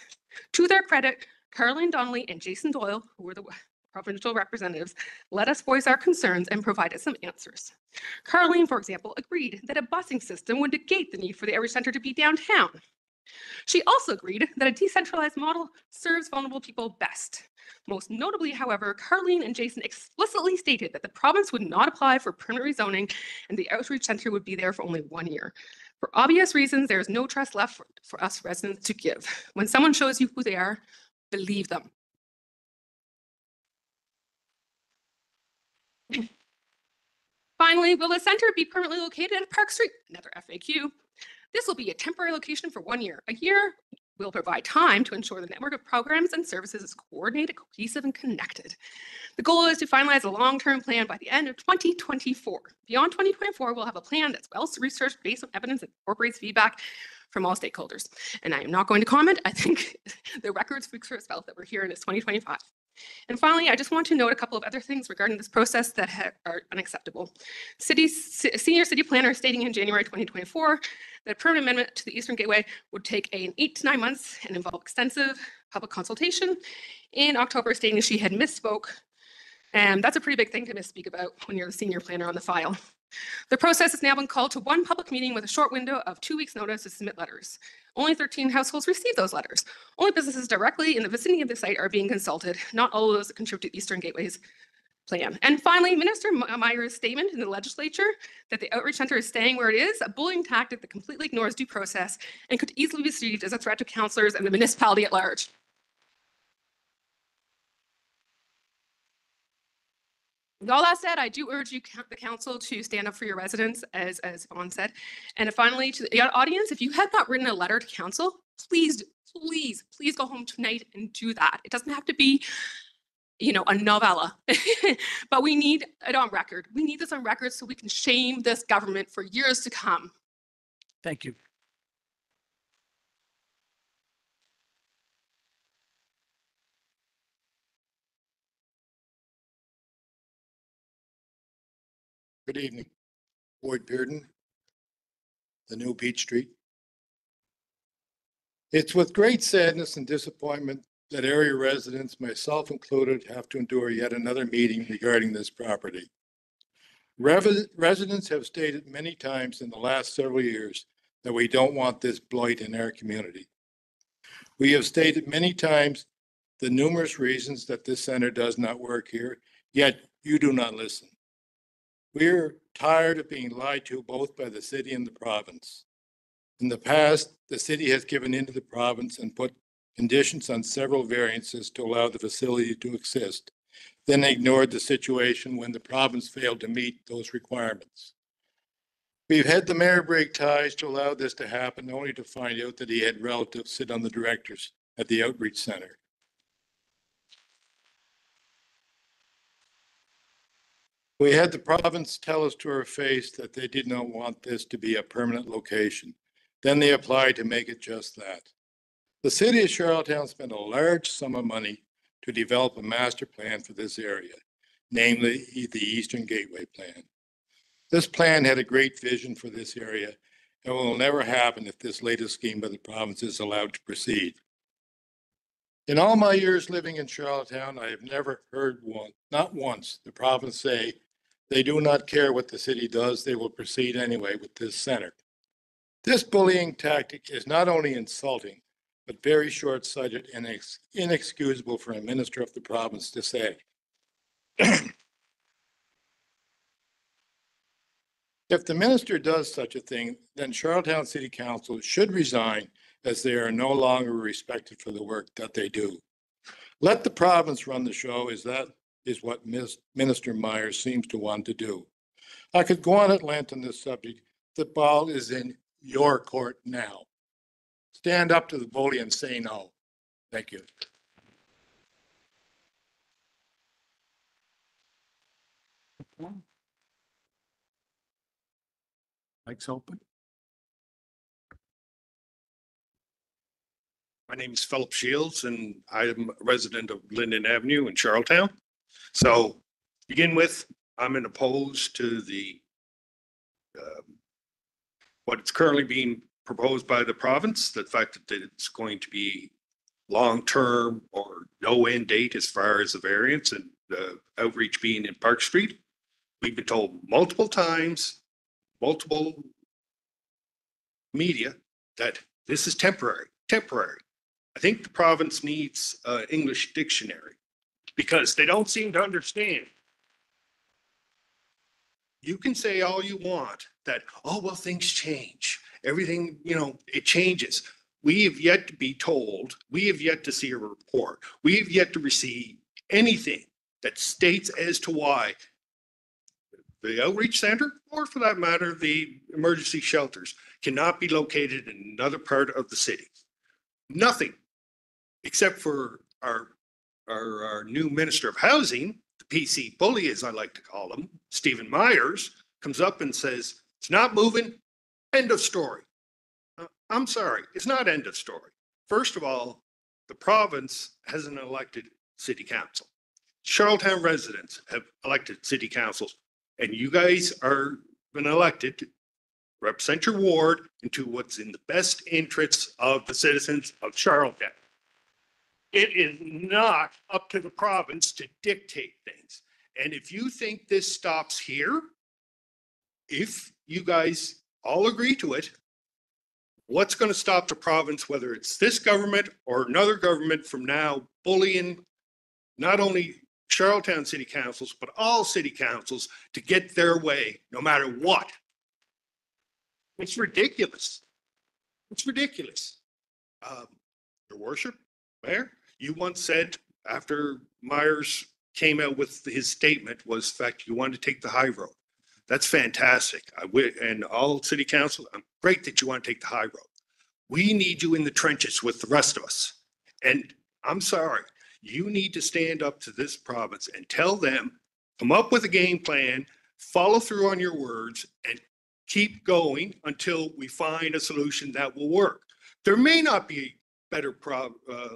To their credit, Caroline Donnelly and Jason Doyle, who were the provincial representatives, let us voice our concerns and provided some answers. Caroline, for example, agreed that a busing system would negate the need for the outreach center to be downtown. She also agreed that a decentralized model serves vulnerable people best. Most notably, however, Caroline and Jason explicitly stated that the province would not apply for permanent rezoning and the outreach center would be there for only 1 year. For obvious reasons, there is no trust left for us residents to give. When someone shows you who they are, believe them. Finally, will the center be permanently located at Park Street? Another FAQ. This will be a temporary location for 1 year. A year will provide time to ensure the network of programs and services is coordinated, cohesive, and connected. The goal is to finalize a long-term plan by the end of 2024. Beyond 2024, we'll have a plan that's well-researched, based on evidence, that incorporates feedback from all stakeholders. And I am not going to comment. I think the record speaks for itself that we're here and it's 2025. And finally, I just want to note a couple of other things regarding this process that are unacceptable. Senior city planner stating in January 2024 that a permanent amendment to the Eastern Gateway would take 8 to 9 months and involve extensive public consultation. In October, stating she had misspoke. And that's a pretty big thing to misspeak about when you're the senior planner on the file. The process has now been called to one public meeting with a short window of 2 weeks' notice to submit letters. Only 13 households received those letters. Only businesses directly in the vicinity of the site are being consulted, not all of those that contribute to Eastern Gateway's plan. And finally, Minister Meyer's statement in the legislature that the outreach center is staying where it is, a bullying tactic that completely ignores due process and could easily be perceived as a threat to councillors and the municipality at large. With all that said, I do urge you, the council, to stand up for your residents, as Yvonne said. And finally, to the audience, if you have not written a letter to council, please go home tonight and do that. It doesn't have to be, a novella, but we need it on record. We need this on record so we can shame this government for years to come. Thank you. Good evening. Boyd Bearden, the new Beach Street. It's with great sadness and disappointment that area residents, myself included, have to endure yet another meeting regarding this property. Residents have stated many times in the last several years that we don't want this blight in our community. We have stated many times the numerous reasons that this center does not work here, yet you do not listen. We're tired of being lied to both by the city and the province. In the past, the city has given in to the province and put conditions on several variances to allow the facility to exist, then ignored the situation when the province failed to meet those requirements. We've had the mayor break ties to allow this to happen, only to find out that he had relatives sit on the directors at the outreach center. We had the province tell us to our face that they did not want this to be a permanent location. Then they applied to make it just that. The city of Charlottetown spent a large sum of money to develop a master plan for this area, namely the Eastern Gateway Plan. This plan had a great vision for this area and will never happen if this latest scheme by the province is allowed to proceed. In all my years living in Charlottetown, I have never heard not once, the province say they do not care what the city does, they will proceed anyway with this center. This bullying tactic is not only insulting, but very short-sighted and inexcusable for a minister of the province to say. If the minister does such a thing, then Charlottetown City Council should resign, as they are no longer respected for the work that they do. Let the province run the show, as that is what Minister Myers seems to want to do. I could go on at length on this subject. The ball is in your court now. Stand up to the bully and say no. Thank you. Mic's open. My name is Philip Shields, and I am a resident of Linden Avenue in Charlottetown. So, to begin with, I'm opposed to the what's currently being proposed by the province. The fact that it's going to be long-term or no end date as far as the variance and the outreach being in Park Street. We've been told multiple times, multiple media, that this is temporary. I think the province needs an English dictionary because they don't seem to understand. You can say all you want that, oh, well, things change. Everything, it changes. We have yet to be told, we have yet to see a report. We have yet to receive anything that states as to why the outreach center, or for that matter, the emergency shelters, cannot be located in another part of the city. Nothing, except for our new Minister of Housing, the PC bully, as I like to call him, Stephen Myers, comes up and says, it's not moving, end of story. I'm sorry, it's not end of story. First of all, the province has an elected city council. Charlottetown residents have elected city councils, and you guys are been elected to represent your ward into what's in the best interests of the citizens of Charlottetown. It is not up to the province to dictate things. And if you think this stops here, if you guys all agree to it, what's going to stop the province, whether it's this government or another government, from now bullying not only Charlottetown city councils, but all city councils to get their way, no matter what? It's ridiculous. It's ridiculous. Your worship, Mayor, you once said after Myers came out with his statement was the fact you wanted to take the high road. That's fantastic. And all city council, great that you want to take the high road. We need you in the trenches with the rest of us. And I'm sorry, you need to stand up to this province and tell them, come up with a game plan, follow through on your words, and keep going until we find a solution that will work. There may not be better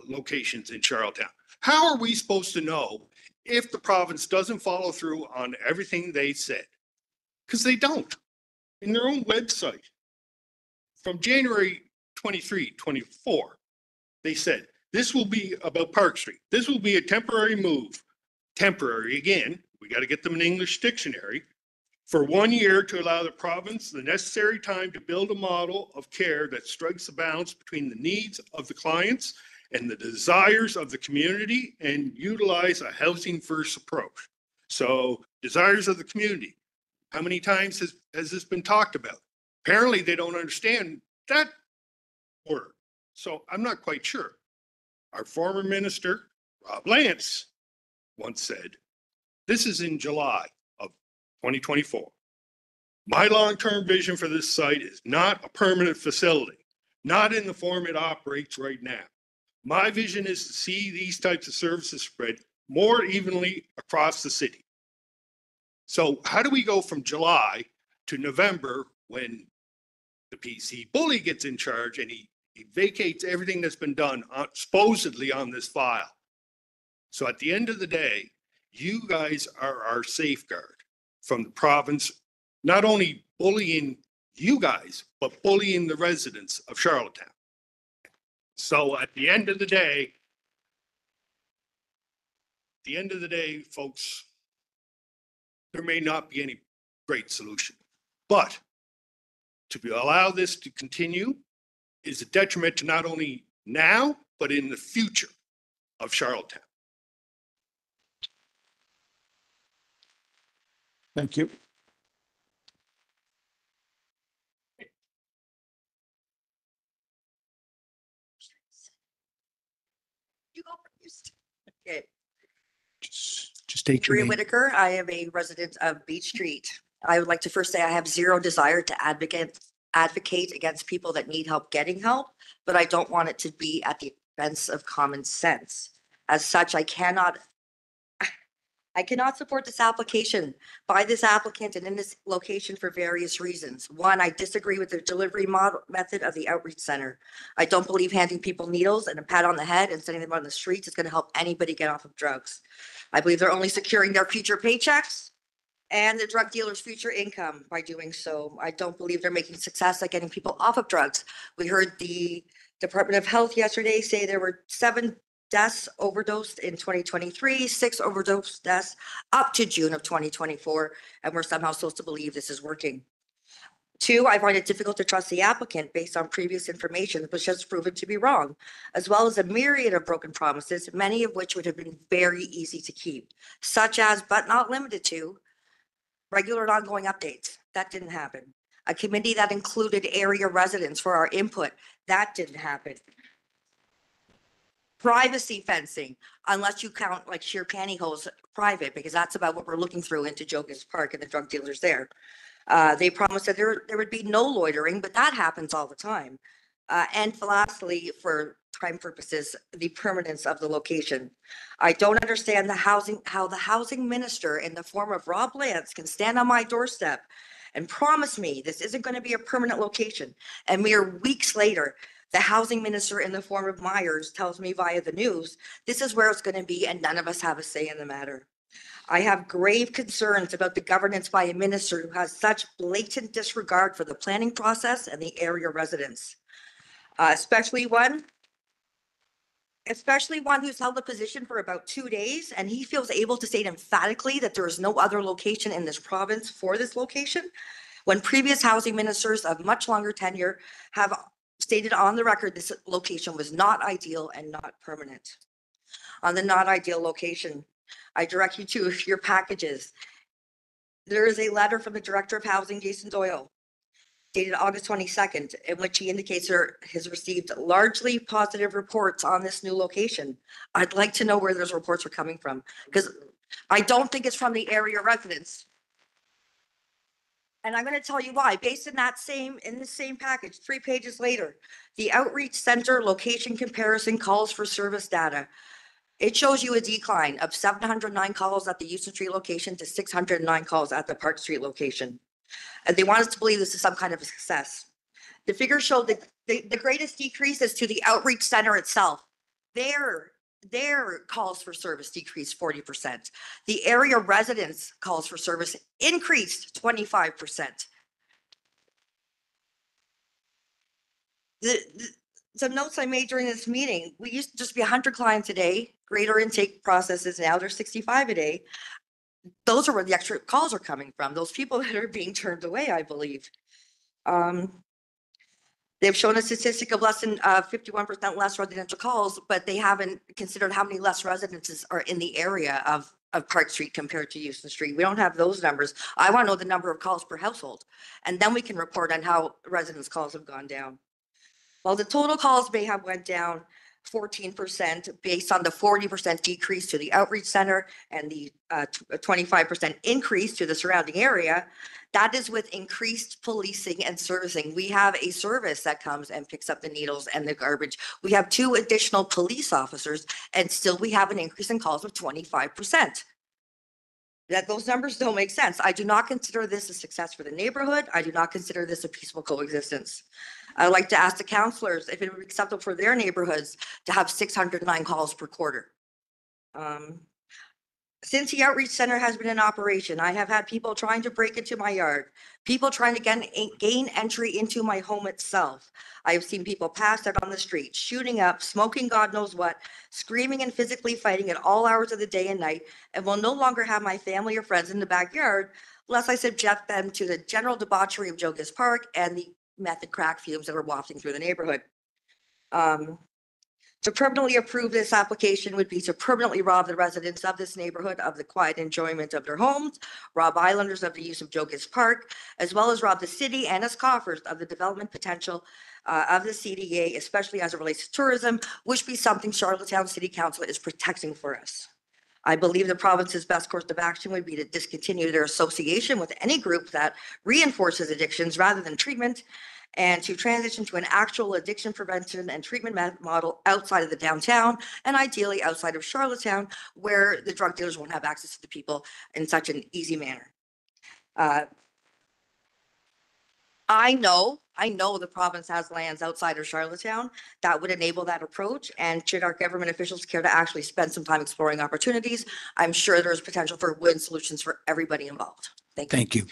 locations in Charlottetown. How are we supposed to know if the province doesn't follow through on everything they said? Because they don't. In their own website, from January 23, 24, they said, this will be about Park Street. This will be a temporary move. Temporary, again, we got to get them an English dictionary, for 1 year to allow the province the necessary time to build a model of care that strikes the balance between the needs of the clients and the desires of the community and utilize a housing first approach. So desires of the community. How many times has this been talked about? Apparently they don't understand that word. So I'm not quite sure. Our former minister, Rob Lance, once said, this is in July of 2024. My long-term vision for this site is not a permanent facility, not in the form it operates right now. My vision is to see these types of services spread more evenly across the city. So how do we go from July to November when the PC bully gets in charge and he vacates everything that's been done supposedly on this file? So at the end of the day, you guys are our safeguard from the province, not only bullying you guys, but bullying the residents of Charlottetown. So at the end of the day, folks, there may not be any great solution, but allow this to continue is a detriment to not only now, but in the future of Charlottetown. Thank you. You go first. Okay. Just state your Maria name. Whitaker. I am a resident of Beach Street. I would like to first say I have zero desire to advocate against people that need help getting help, but I don't want it to be at the expense of common sense. As such, I cannot support this application by this applicant and in this location for various reasons. One, I disagree with the delivery method of the outreach center. I don't believe handing people needles and a pat on the head and sending them on the streets is going to help anybody get off of drugs. I believe they're only securing their future paychecks and the drug dealer's future income by doing so. I don't believe they're making success at getting people off of drugs. We heard the Department of Health yesterday say there were 7 deaths overdosed in 2023, 6 overdose deaths up to June of 2024, and we're somehow supposed to believe this is working. 2, I find it difficult to trust the applicant based on previous information which has proven to be wrong, as well as a myriad of broken promises, many of which would have been very easy to keep, such as, but not limited to, regular and ongoing updates. That didn't happen. A committee that included area residents for our input. That didn't happen. Privacy fencing, unless you count like sheer pantyhose private, because that's about what we're looking through into Jogas Park and the drug dealers there. They promised that there would be no loitering, but that happens all the time. And lastly, for time purposes, the permanence of the location. I don't understand how the housing minister in the form of Rob Lance can stand on my doorstep and promise me this isn't going to be a permanent location. And mere weeks later, the housing minister in the form of Myers tells me via the news, this is where it's going to be and none of us have a say in the matter. I have grave concerns about the governance by a minister who has such blatant disregard for the planning process and the area residents. Especially one who's held the position for about 2 days, and he feels able to state emphatically that there is no other location in this province for this location, when previous housing ministers of much longer tenure have stated on the record this location was not ideal and not permanent. On the not ideal location, I direct you to your packages. There is a letter from the Director of Housing, Jason Doyle, dated August 22nd, in which he indicates has received largely positive reports on this new location. I'd like to know where those reports are coming from, because I don't think it's from the area residents. And I'm going to tell you why. Based in the same package, 3 pages later, the outreach center location comparison calls for service data. It shows you a decline of 709 calls at the Houston Street location to 609 calls at the Park Street location. And they want us to believe this is some kind of a success. The figures show that the greatest decrease is to the outreach center itself. Their calls for service decreased 40%. The area residents' calls for service increased 25%. some notes I made during this meeting. We used to just be 100 clients a day. Greater intake processes now, there's 65 a day. Those are where the extra calls are coming from. Those people that are being turned away, I believe. They've shown a statistic of less than 51% less residential calls, but they haven't considered how many less residences are in the area of Park Street compared to Houston Street. We don't have those numbers. I want to know the number of calls per household, and then we can report on how residents' calls have gone down. Well, the total calls may have went down 14% based on the 40% decrease to the outreach center and the 25% increase to the surrounding area. That is with increased policing and servicing. We have a service that comes and picks up the needles and the garbage. We have 2 additional police officers, and still we have an increase in calls of 25%. Those numbers don't make sense. I do not consider this a success for the neighborhood. I do not consider this a peaceful coexistence. I'd like to ask the councilors if it would be acceptable for their neighborhoods to have 609 calls per quarter. Since the outreach center has been in operation, I have had people trying to break into my yard, people trying to gain entry into my home itself. I have seen people pass out on the street, shooting up, smoking God knows what, screaming and physically fighting at all hours of the day and night, and will no longer have my family or friends in the backyard unless I subject them to the general debauchery of Joe Park and the method crack fumes that are wafting through the neighborhood. To permanently approve this application would be to permanently rob the residents of this neighborhood of the quiet enjoyment of their homes, rob islanders of the use of Joe Park, as well as rob the city and its coffers of the development potential of the CDA, especially as it relates to tourism, which be something Charlottetown City Council is protecting for us. I believe the province's best course of action would be to discontinue their association with any group that reinforces addictions rather than treatment, and to transition to an actual addiction prevention and treatment model outside of the downtown, and ideally outside of Charlottetown, where the drug dealers won't have access to the people in such an easy manner. I know the province has lands outside of Charlottetown that would enable that approach, and should our government officials care to actually spend some time exploring opportunities, I'm sure there's potential for win solutions for everybody involved. Thank you. Thank you.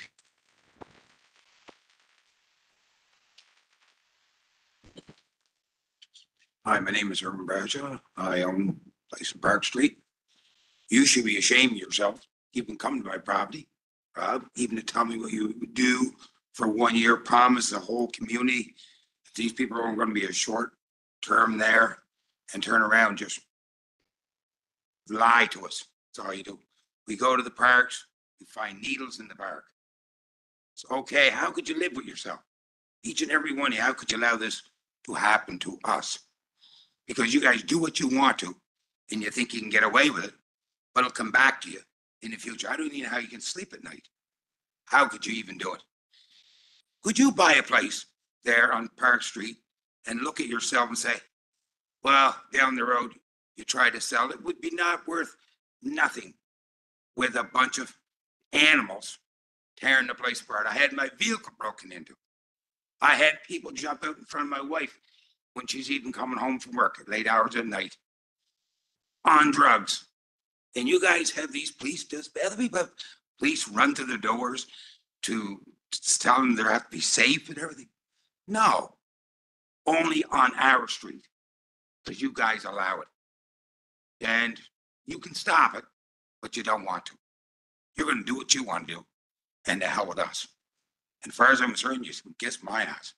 Hi, my name is Herman Bradshaw. I own a place in Park Street. You should be ashamed of yourself, even coming to my property, even to tell me what you would do for 1 year, promise the whole community that these people are going to be a short term there, and turn around, just lie to us. That's all you do. We go to the parks, we find needles in the park. It's okay. How could you live with yourself? Each and every one of you, how could you allow this to happen to us? Because you guys do what you want to, and you think you can get away with it, but it'll come back to you in the future. I don't even know how you can sleep at night. How could you even do it? Could you buy a place there on Park Street and look at yourself and say, well, down the road, you try to sell it, would be not worth nothing with a bunch of animals tearing the place apart. I had my vehicle broken into. I had people jump out in front of my wife when she's even coming home from work at late hours at night on drugs. And you guys have these police, other people have police run to the doors to tell them they have to be safe and everything. No, only on our street, because you guys allow it. And you can stop it, but you don't want to. You're going to do what you want to do, and the hell with us. And as far as I'm concerned, you can kiss my ass.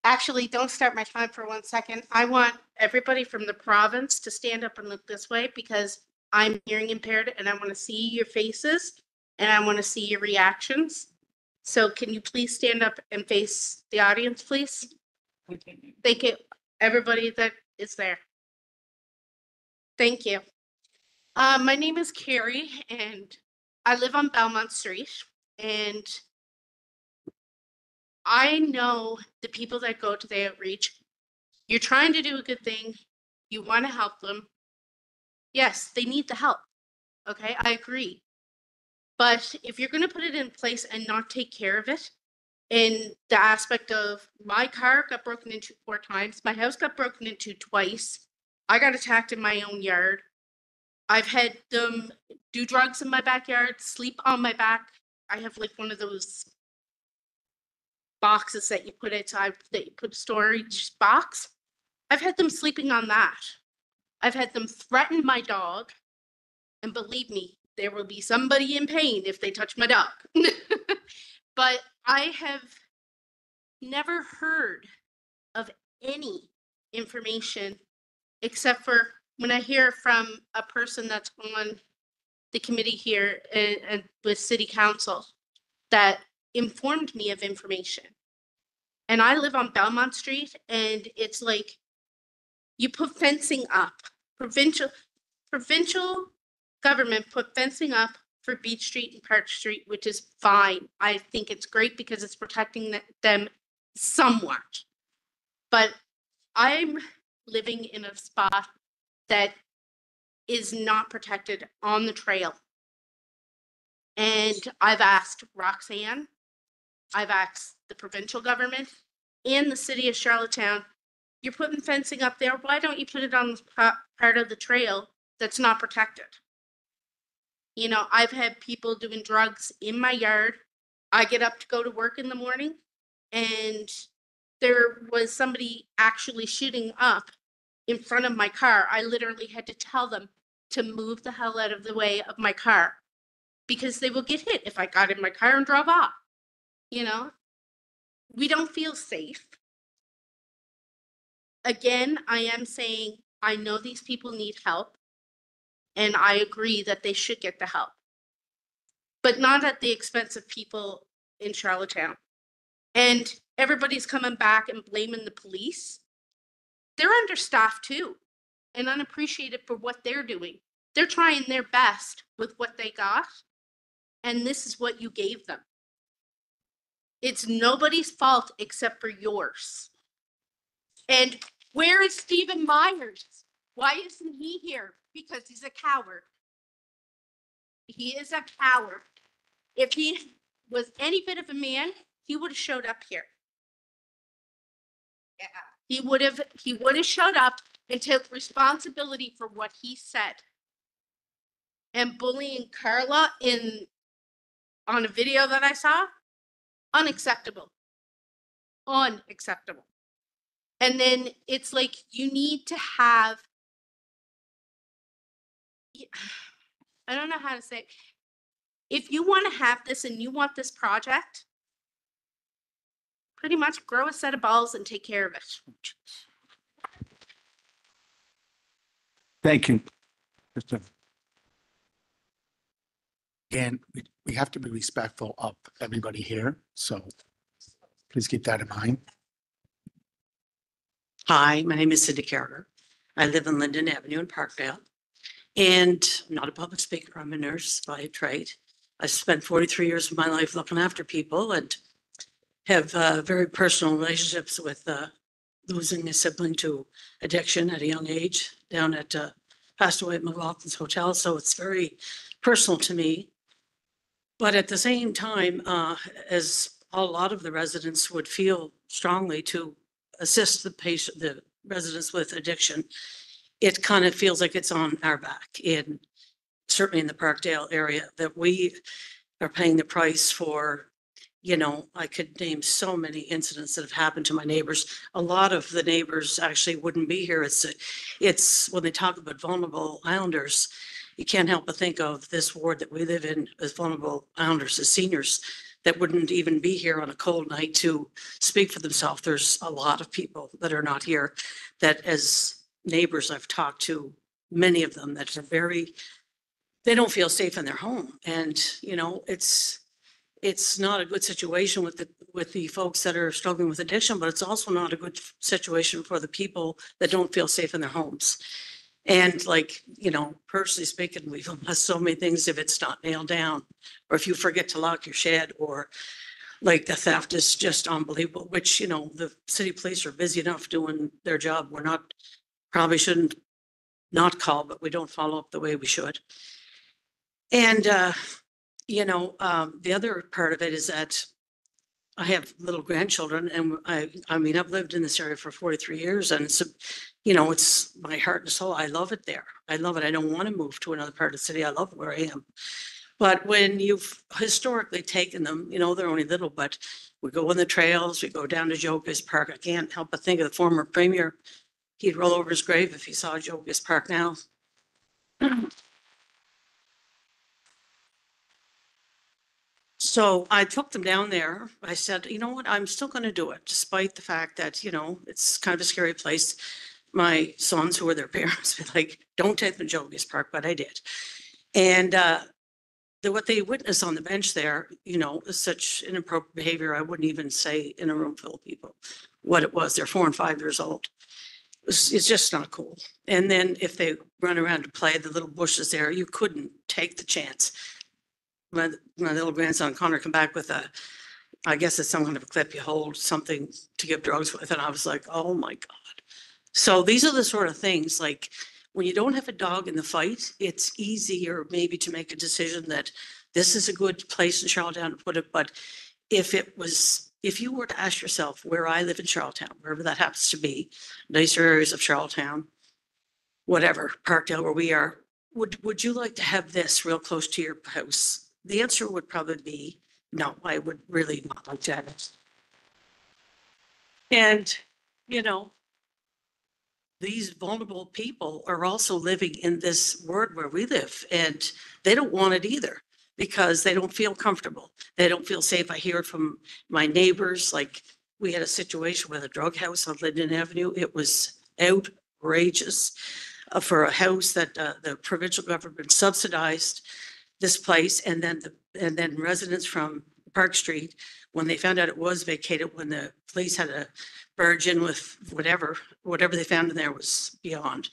Actually, don't start my time for 1 second. I want everybody from the province to stand up and look this way, because I'm hearing impaired and I want to see your faces and I want to see your reactions. So can you please stand up and face the audience, please? Thank you, everybody that is there. Thank you. My name is Carrie and I live on Belmont Street, and I know the people that go to the outreach. You're trying to do a good thing. You want to help them. Yes, they need the help. Okay, I agree. But if you're going to put it in place and not take care of it, in the aspect of my car got broken into 4 times, my house got broken into twice. I got attacked in my own yard. I've had them do drugs in my backyard, sleep on my back. I have like one of those boxes that you put inside, that you put a storage box. I've had them sleeping on that. I've had them threaten my dog. And believe me, there will be somebody in pain if they touch my dog. But I have never heard of any information except for when I hear from a person that's on the committee here and with city council that informed me of information. And I live on Belmont Street, and it's like you put fencing up. Provincial government put fencing up for Beach Street and Park Street, which is fine. I think it's great because it's protecting them somewhat. But I'm living in a spot that is not protected on the trail. And I've asked Roxanne, I've asked the provincial government and the city of Charlottetown, you're putting fencing up there, why don't you put it on the part of the trail that's not protected? You know, I've had people doing drugs in my yard. I get up to go to work in the morning, and there was somebody actually shooting up in front of my car. I literally had to tell them to move the hell out of the way of my car because they will get hit if I got in my car and drove off. You know, we don't feel safe. Again, I am saying I know these people need help, and I agree that they should get the help, but not at the expense of people in Charlottetown. And everybody's coming back and blaming the police. They're understaffed too and unappreciated for what they're doing. They're trying their best with what they got, and this is what you gave them. It's nobody's fault except for yours. And where is Stephen Myers? Why isn't he here? Because he's a coward. He is a coward. If he was any bit of a man, he would have showed up here. Yeah. He would have showed up and took responsibility for what he said. And bullying Carla on a video that I saw, unacceptable. Unacceptable. And then it's like you need to have, I don't know how to say it. If you want to have this and you want this project, pretty much grow a set of balls and take care of it. Thank you. Again, we have to be respectful of everybody here, so please keep that in mind. Hi, my name is Cindy Carter. I live on Linden Avenue in Parkdale. And I'm not a public speaker, I'm a nurse by trade. I spent 43 years of my life looking after people and have very personal relationships with losing a sibling to addiction at a young age down at passed away at McLaughlin's Hotel. So it's very personal to me. But at the same time, as a lot of the residents would feel strongly to assist the residents with addiction, it kind of feels like it's on our back, certainly in the Parkdale area, that we are paying the price for. You know, I could name so many incidents that have happened to my neighbors. A lot of the neighbors actually wouldn't be here. It's when they talk about vulnerable Islanders, you can't help but think of this ward that we live in as vulnerable Islanders, as seniors that wouldn't even be here on a cold night to speak for themselves. There's a lot of people that are not here that, as neighbors, I've talked to many of them that are they don't feel safe in their home. And, you know, it's not a good situation with the folks that are struggling with addiction, but it's also not a good situation for the people that don't feel safe in their homes. And like, you know, personally speaking, we've lost so many things if it's not nailed down, or if you forget to lock your shed, or like the theft is just unbelievable, which, you know, the city police are busy enough doing their job. Probably shouldn't not call, but we don't follow up the way we should. And, you know, the other part of it is that I have little grandchildren and I mean, I've lived in this area for 43 years and it's, it's my heart and soul. I love it there. I love it. I don't want to move to another part of the city. I love where I am. But when you've historically taken them, they're only little, but we go on the trails, we go down to Jogas Park. I can't help but think of the former premier. He'd roll over his grave if he saw Jogas Park now. So I took them down there. I said, you know what, I'm still going to do it, despite the fact that, it's kind of a scary place. My sons, who are their parents, were like, don't take them to Jogas Park, but I did. And what they witnessed on the bench there, is such inappropriate behavior. I wouldn't even say in a room full of people what it was. They're 4 and 5 years old. It's just not cool. And then if they run around to play the little bushes there, you couldn't take the chance. My little grandson Connor come back with I guess it's some kind of a clip you hold, something to give drugs with. And I was like, oh my God. So these are the sort of things, like when you don't have a dog in the fight, it's easier maybe to make a decision that this is a good place in Charlottetown to put it. But if you were to ask yourself where I live in Charlottetown, wherever that happens to be, nicer areas of Charlottetown, whatever, Parkdale where we are, would you like to have this real close to your house? The answer would probably be no, I would really not like to have it. And, these vulnerable people are also living in this world where we live, and they don't want it either because they don't feel comfortable. They don't feel safe. I hear it from my neighbors. Like we had a situation with a drug house on Linden Avenue. It was outrageous for a house that the provincial government subsidized this place, and then residents from Park Street, when they found out it was vacated, when the police had to barge in with whatever they found in there was beyond.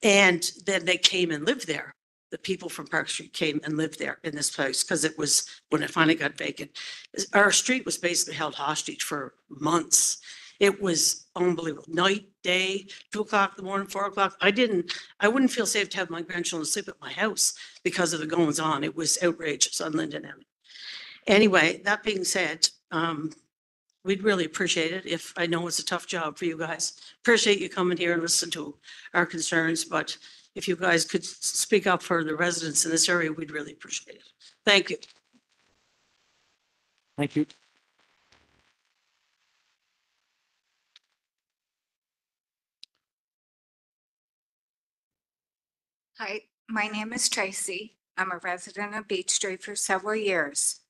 And then they came and lived there. The people from Park Street came and lived there in this place because it was when it finally got vacant. Our street was basically held hostage for months. It was unbelievable. Night, day, 2 o'clock in the morning, 4 o'clock. I wouldn't feel safe to have my grandchildren sleep at my house because of the goings on. It was outrageous on Linden Avenue. Anyway, that being said, we'd really appreciate it if, I know it's a tough job for you guys. Appreciate you coming here and listen to our concerns, but if you guys could speak up for the residents in this area, we'd really appreciate it. Thank you. Thank you. Hi, my name is Tracy. I'm a resident of Beach Street for several years.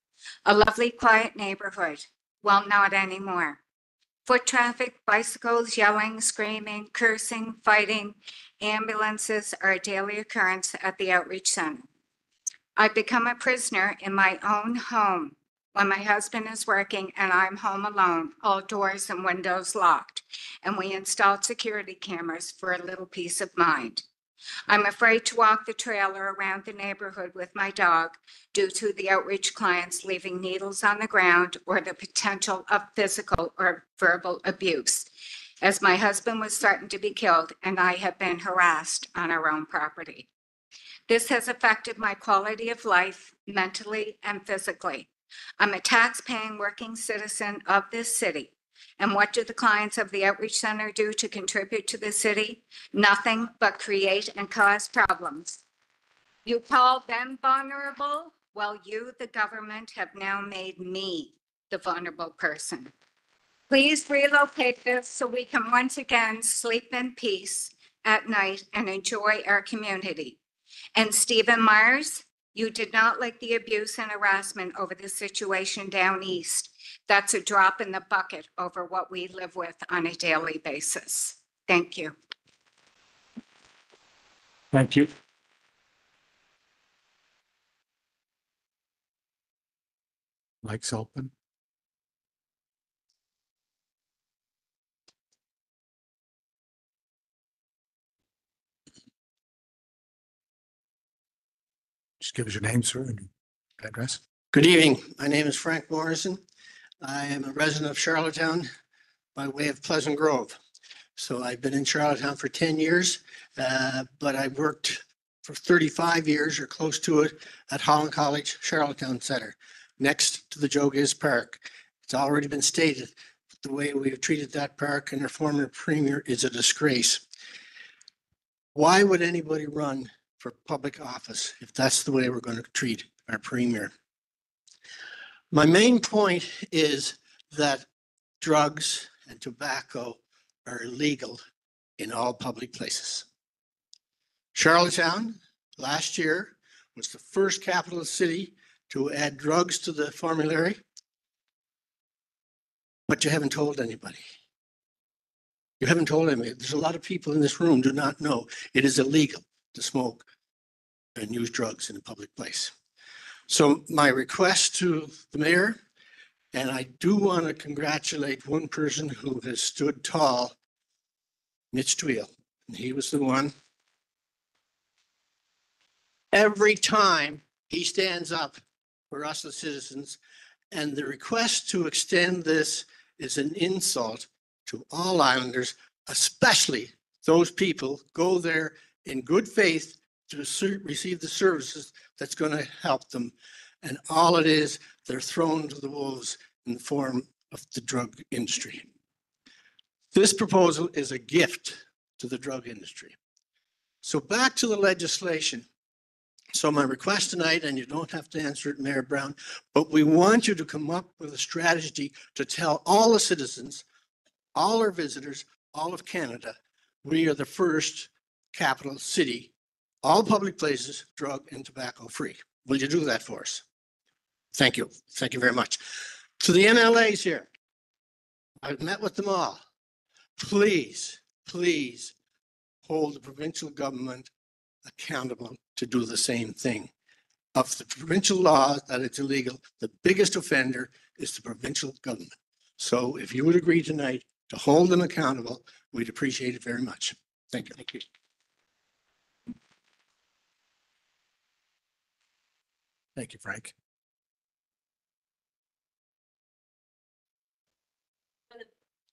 A lovely, quiet neighborhood. Well, not anymore. Foot traffic, bicycles, yelling, screaming, cursing, fighting, ambulances are a daily occurrence at the Outreach Center. I've become a prisoner in my own home when my husband is working and I'm home alone, all doors and windows locked, and we installed security cameras for a little peace of mind. I'm afraid to walk the trailer around the neighborhood with my dog due to the outreach clients leaving needles on the ground or the potential of physical or verbal abuse, as my husband was starting to be killed and I have been harassed on our own property. This has affected my quality of life mentally and physically. I'm a tax-paying working citizen of this city. And what do the clients of the Outreach Center do to contribute to the city? Nothing but create and cause problems. You call them vulnerable? Well, you, the government, have now made me the vulnerable person. Please relocate this so we can once again sleep in peace at night and enjoy our community. And Stephen Myers, you did not like the abuse and harassment over the situation down east. That's a drop in the bucket over what we live with on a daily basis. Thank you. Thank you. Mike's open. Just give us your name, sir, and address. Good evening. My name is Frank Morrison. I am a resident of Charlottetown by way of Pleasant Grove. So I've been in Charlottetown for 10 years, but I've worked for 35 years or close to it at Holland College Charlottetown Center, next to the Jogas Park. It's already been stated, the way we have treated that park and our former premier is a disgrace. Why would anybody run for public office if that's the way we're going to treat our premier? My main point is that drugs and tobacco are illegal in all public places. Charlottetown last year was the first capital city to add drugs to the formulary, but you haven't told anybody. You haven't told anybody. There's a lot of people in this room do not know it is illegal to smoke and use drugs in a public place. So my request to the mayor, and I do want to congratulate one person who has stood tall, Mitch Tweel. And he was the one. Every time he stands up for us, the citizens, and the request to extend this is an insult to all islanders, especially those people go there in good faith to receive the services that's going to help them. And all it is, they're thrown to the wolves in the form of the drug industry. This proposal is a gift to the drug industry. So back to the legislation. So my request tonight, and you don't have to answer it, Mayor Brown, but we want you to come up with a strategy to tell all the citizens, all our visitors, all of Canada, we are the first capital city, all public places, drug and tobacco free. Will you do that for us? Thank you. Thank you very much. To the MLAs here, I've met with them all. Please, please hold the provincial government accountable to do the same thing. Of the provincial law that it's illegal, the biggest offender is the provincial government. So if you would agree tonight to hold them accountable, we'd appreciate it very much. Thank you. Thank you. Thank you, Frank.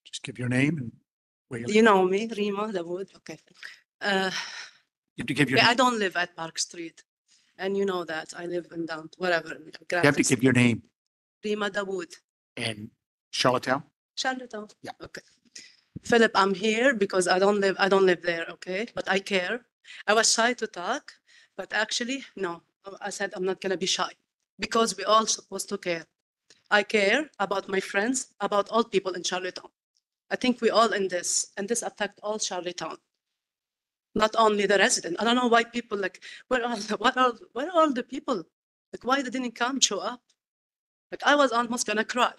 Just give your name and where you live. You know me, Rima Dawood. Okay. You have to give your, I don't live at Park Street. And you know that. I live in down, whatever. you have to give your name Rima Dawood. and Charlottetown. Charlottetown. Yeah. Okay. Philip, I'm here because I don't live there, okay? But I care. I was shy to talk, but actually, no. I said I'm not gonna be shy because we all supposed to care. I care about my friends, about all people in Charlottetown. I think we all in this, and this affect all Charlottetown, not only the resident. I don't know why people like, where are the people? Like, why they didn't come, show up? Like, I was almost gonna cry.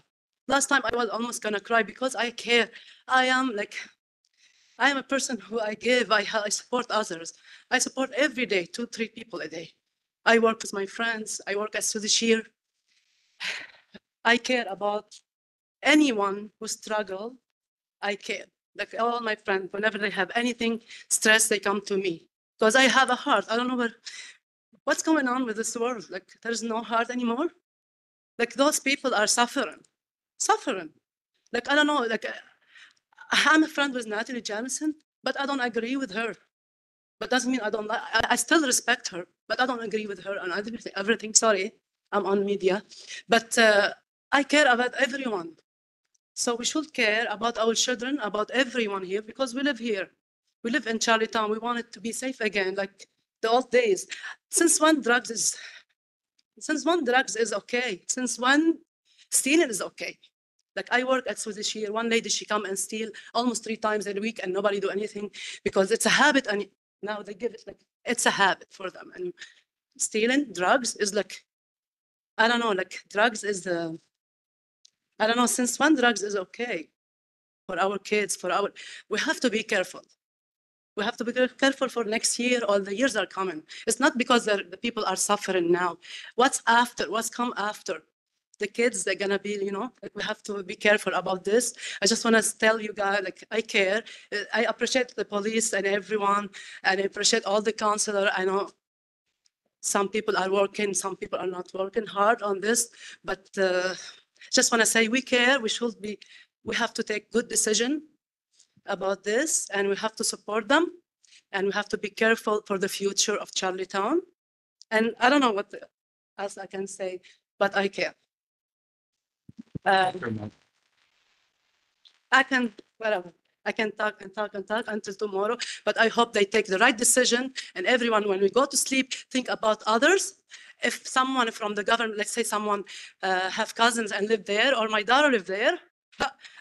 Last time I was almost gonna cry because I care. I am a person who I give, I support others. I support every day, 2-3 people a day. I work with my friends. I work at Sudishir. I care about anyone who struggle. I care. Like all my friends, whenever they have anything stress, they come to me because I have a heart. I don't know what's going on with this world. Like there's no heart anymore. Like those people are suffering. Like, I don't know, like I'm a friend with Natalie Jamison, but I don't agree with her. But doesn't mean I don't like, I still respect her, but I don't agree with her on everything. Sorry, I'm on media, but I care about everyone. So we should care about our children, about everyone here, because we live here. We live in Charlottetown. We want it to be safe again, like the old days. Since when drugs is okay? Since when stealing is okay? Like I work at Sudishir. One lady, she come and steal almost 3 times a week and nobody do anything because it's a habit. And now they give it like, it's a habit for them. And stealing drugs is like, I don't know, like drugs is I don't know, since when drugs is okay for our kids, we have to be careful. We have to be careful for next year, all the years are coming. It's not because the people are suffering now. What's after? What's come after? The kids, they're gonna be, like we have to be careful about this. I just wanna tell you guys, like I care. I appreciate the police and everyone, and I appreciate all the counselor. I know some people are working, some people are not working hard on this, but just wanna say we care, we have to take good decision about this, and we have to support them, and we have to be careful for the future of Charlottetown. And I don't know what else I can say, but I care. I can, whatever. I can talk and talk and talk until tomorrow, but I hope they take the right decision. And everyone, when we go to sleep, think about others. If someone from the government, let's say someone have cousins and live there, or my daughter live there,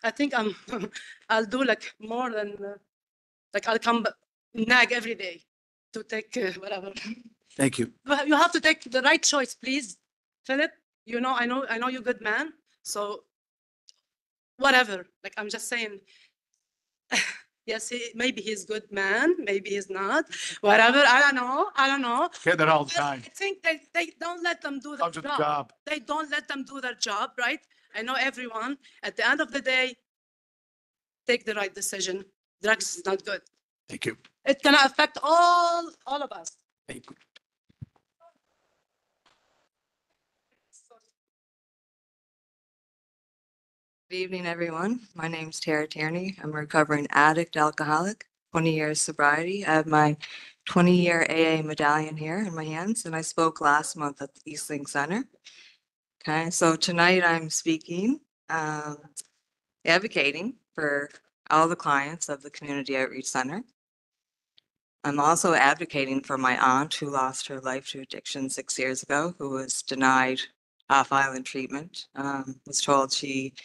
I think I'll do like more than, like I'll come nag every day to take whatever. Thank you. But you have to take the right choice, please. Philip, you know, I know you're a good man. So whatever, like I'm just saying, yes, maybe he's good man, maybe he's not, whatever. I don't know. Get that all the But time. I think they don't let them do their Comes with the job. They don't let them do their job, right? I know everyone. At the end of the day, take the right decision. Drugs is not good. Thank you. It's gonna affect all of us. Thank you. Good evening, everyone. My name's Tara Tierney. I'm a recovering addict alcoholic, 20 years sobriety. I have my 20-year AA medallion here in my hands, and I spoke last month at the Eastlink Center. Okay, so tonight I'm speaking, advocating for all the clients of the Community Outreach Center. I'm also advocating for my aunt who lost her life to addiction 6 years ago, who was denied off-island treatment, was told she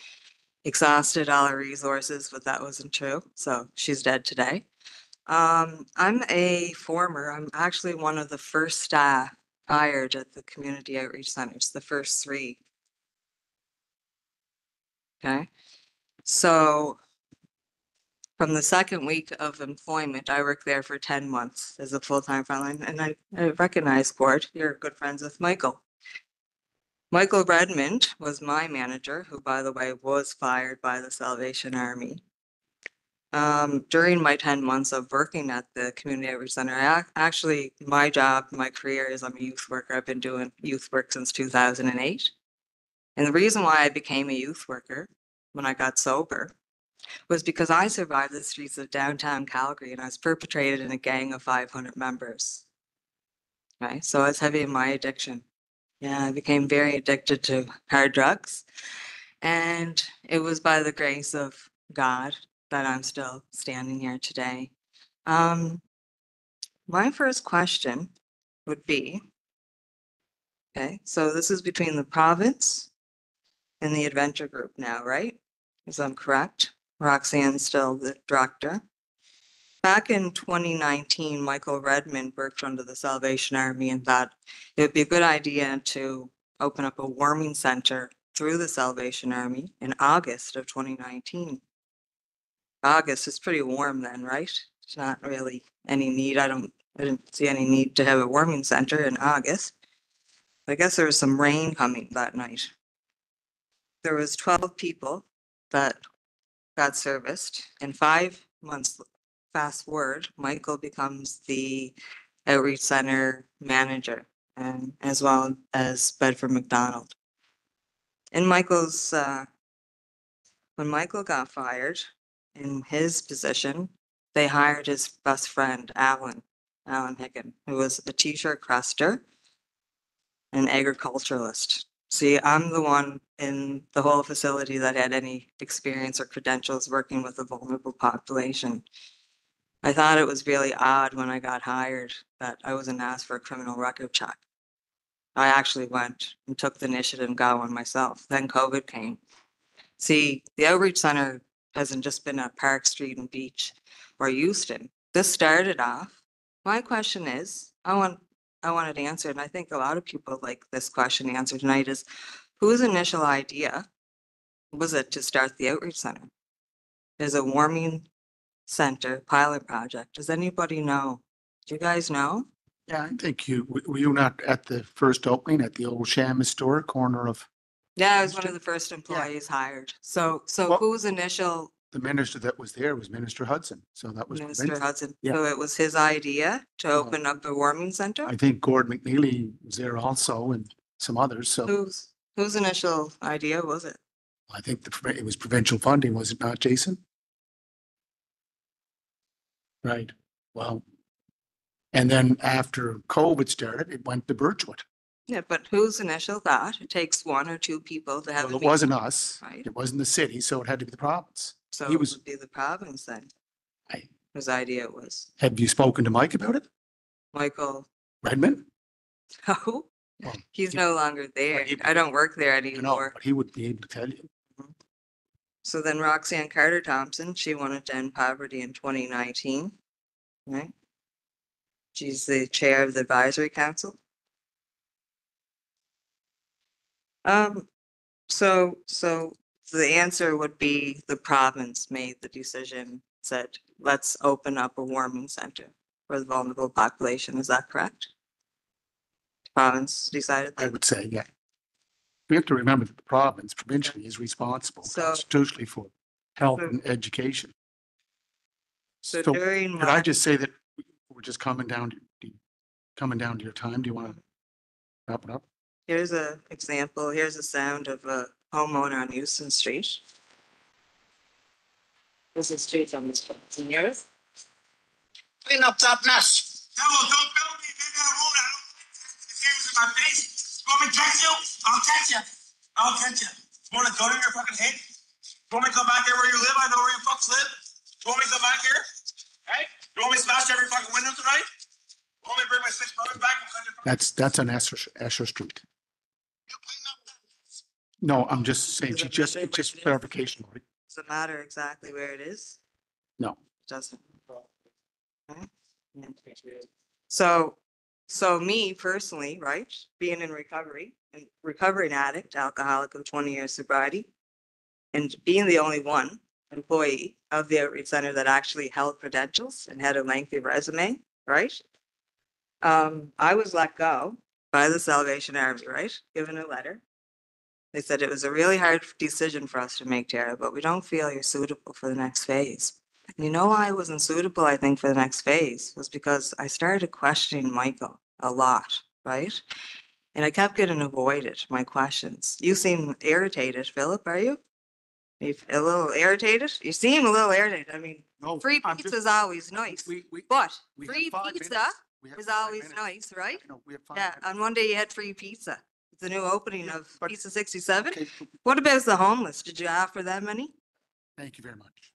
exhausted all her resources, but that wasn't true. So she's dead today. I'm actually one of the first staff hired at the Community Outreach Centers, the first 3. Okay. So from the second week of employment, I worked there for 10 months as a full-time frontline, and I recognize, Gord, you're good friends with Michael. Michael Redmond was my manager, who, by the way, was fired by the Salvation Army. During my 10 months of working at the Community Outreach Center, my job, my career is I'm a youth worker. I've been doing youth work since 2008. And the reason why I became a youth worker when I got sober was because I survived the streets of downtown Calgary and I was perpetrated in a gang of 500 members. Right? So I was heavy in my addiction. Yeah, I became very addicted to hard drugs. And it was by the grace of God that I'm still standing here today. My first question would be, okay, so this is between the province and the adventure group now, right? Is I'm correct? Roxanne's still the director. Back in 2019, Michael Redmond worked under the Salvation Army and thought it would be a good idea to open up a warming center through the Salvation Army in August of 2019. August is pretty warm then, right? It's not really any need. I didn't see any need to have a warming center in August. I guess there was some rain coming that night. There was 12 people that got serviced, and 5 months fast forward, Michael becomes the outreach center manager, and as well as Bedford McDonald. In Michael's, when Michael got fired in his position, they hired his best friend, Alan Hicken, who was a t-shirt cruster, an agriculturalist. See, I'm the one in the whole facility that had any experience or credentials working with a vulnerable population. I thought it was really odd when I got hired that I wasn't asked for a criminal record check. I actually went and took the initiative and got one myself. Then COVID came. See, the Outreach Center hasn't just been at Park Street and Beach or Euston. This started off. My question is, I want it answered, and I think a lot of people like this question answered tonight, is whose initial idea was it to start the Outreach Center? Is a warming center pilot project? Does anybody know? Do you guys know? Yeah, I think were you not at the first opening at the old Shamus store, corner of? Yeah, I was one of the first employees hired. So whose initial? The minister that was there was Minister Hudson, so that was. Minister Hudson. Yeah. So it was his idea to open up a warming center? I think Gord McNeely was there also and some others, so. Whose initial idea was it? I think it was provincial funding, was it not, Jason? Right, well. And then after COVID started, it went to Birchwood. Yeah, but whose initial thought? It takes one or two people to have. Well, a it wasn't meeting, us. Right? It wasn't the city, so it had to be the province. So He it was, would be the province then. I- Whose idea it was. have you spoken to Mike about it? Michael, Redmond? no, Well, he's no longer there. I don't work there I know, anymore. but he would be able to tell you. So then Roxanne Carter Thompson, she wanted to end poverty in 2019, right? She's the chair of the advisory council. So the answer would be the province made the decision, said, let's open up a warming center for the vulnerable population. Is that correct? Province decided I that. would say, yeah. We have to remember that the province provincially is responsible So- constitutionally for health So- and education. So So during could I my, just say that we're just coming down to your time? Do you want to wrap it up? here's a example, here's a sound of a homeowner on Houston Street. This is street on this one. And yours? Clean up that mess. No, don't build me. Maybe I won't. I don't like the cameras in my face. You want me to catch you? I'll catch you. I'll catch you. You want a gun in your fucking head? You want me to come back here where you live? I know where you fucks live. You want me to come back here? Hey? You want me to smash every fucking window tonight? You want me to bring my 6 brothers back and cut your That's on Escher Street. No, I'm just saying, it's just clarification. Right? Does it matter exactly where it is? No. Doesn't. Okay. So me personally, right, being in recovery and recovering addict, alcoholic of 20 years sobriety, and being the only one employee of the outreach center that actually held credentials and had a lengthy resume, right? I was let go by the Salvation Army, right? Given a letter. They said it was a really hard decision for us to make, Tara, but we don't feel you're suitable for the next phase. And you know why I wasn't suitable, I think, for the next phase was because I started questioning Michael a lot, right? And I kept getting avoided, my questions. You seem irritated, Philip, are you? You a little irritated? You seem a little irritated. I mean, No, free I'm pizza just- is always nice, but we have free 5 pizza minutes. We have is 5 always minutes. nice, right? No, we have 5 Yeah, minutes. on one day you had free pizza. It's the new opening Yeah, of but- Pizza 67. Okay, What about the homeless? Did you offer them any? thank you very much.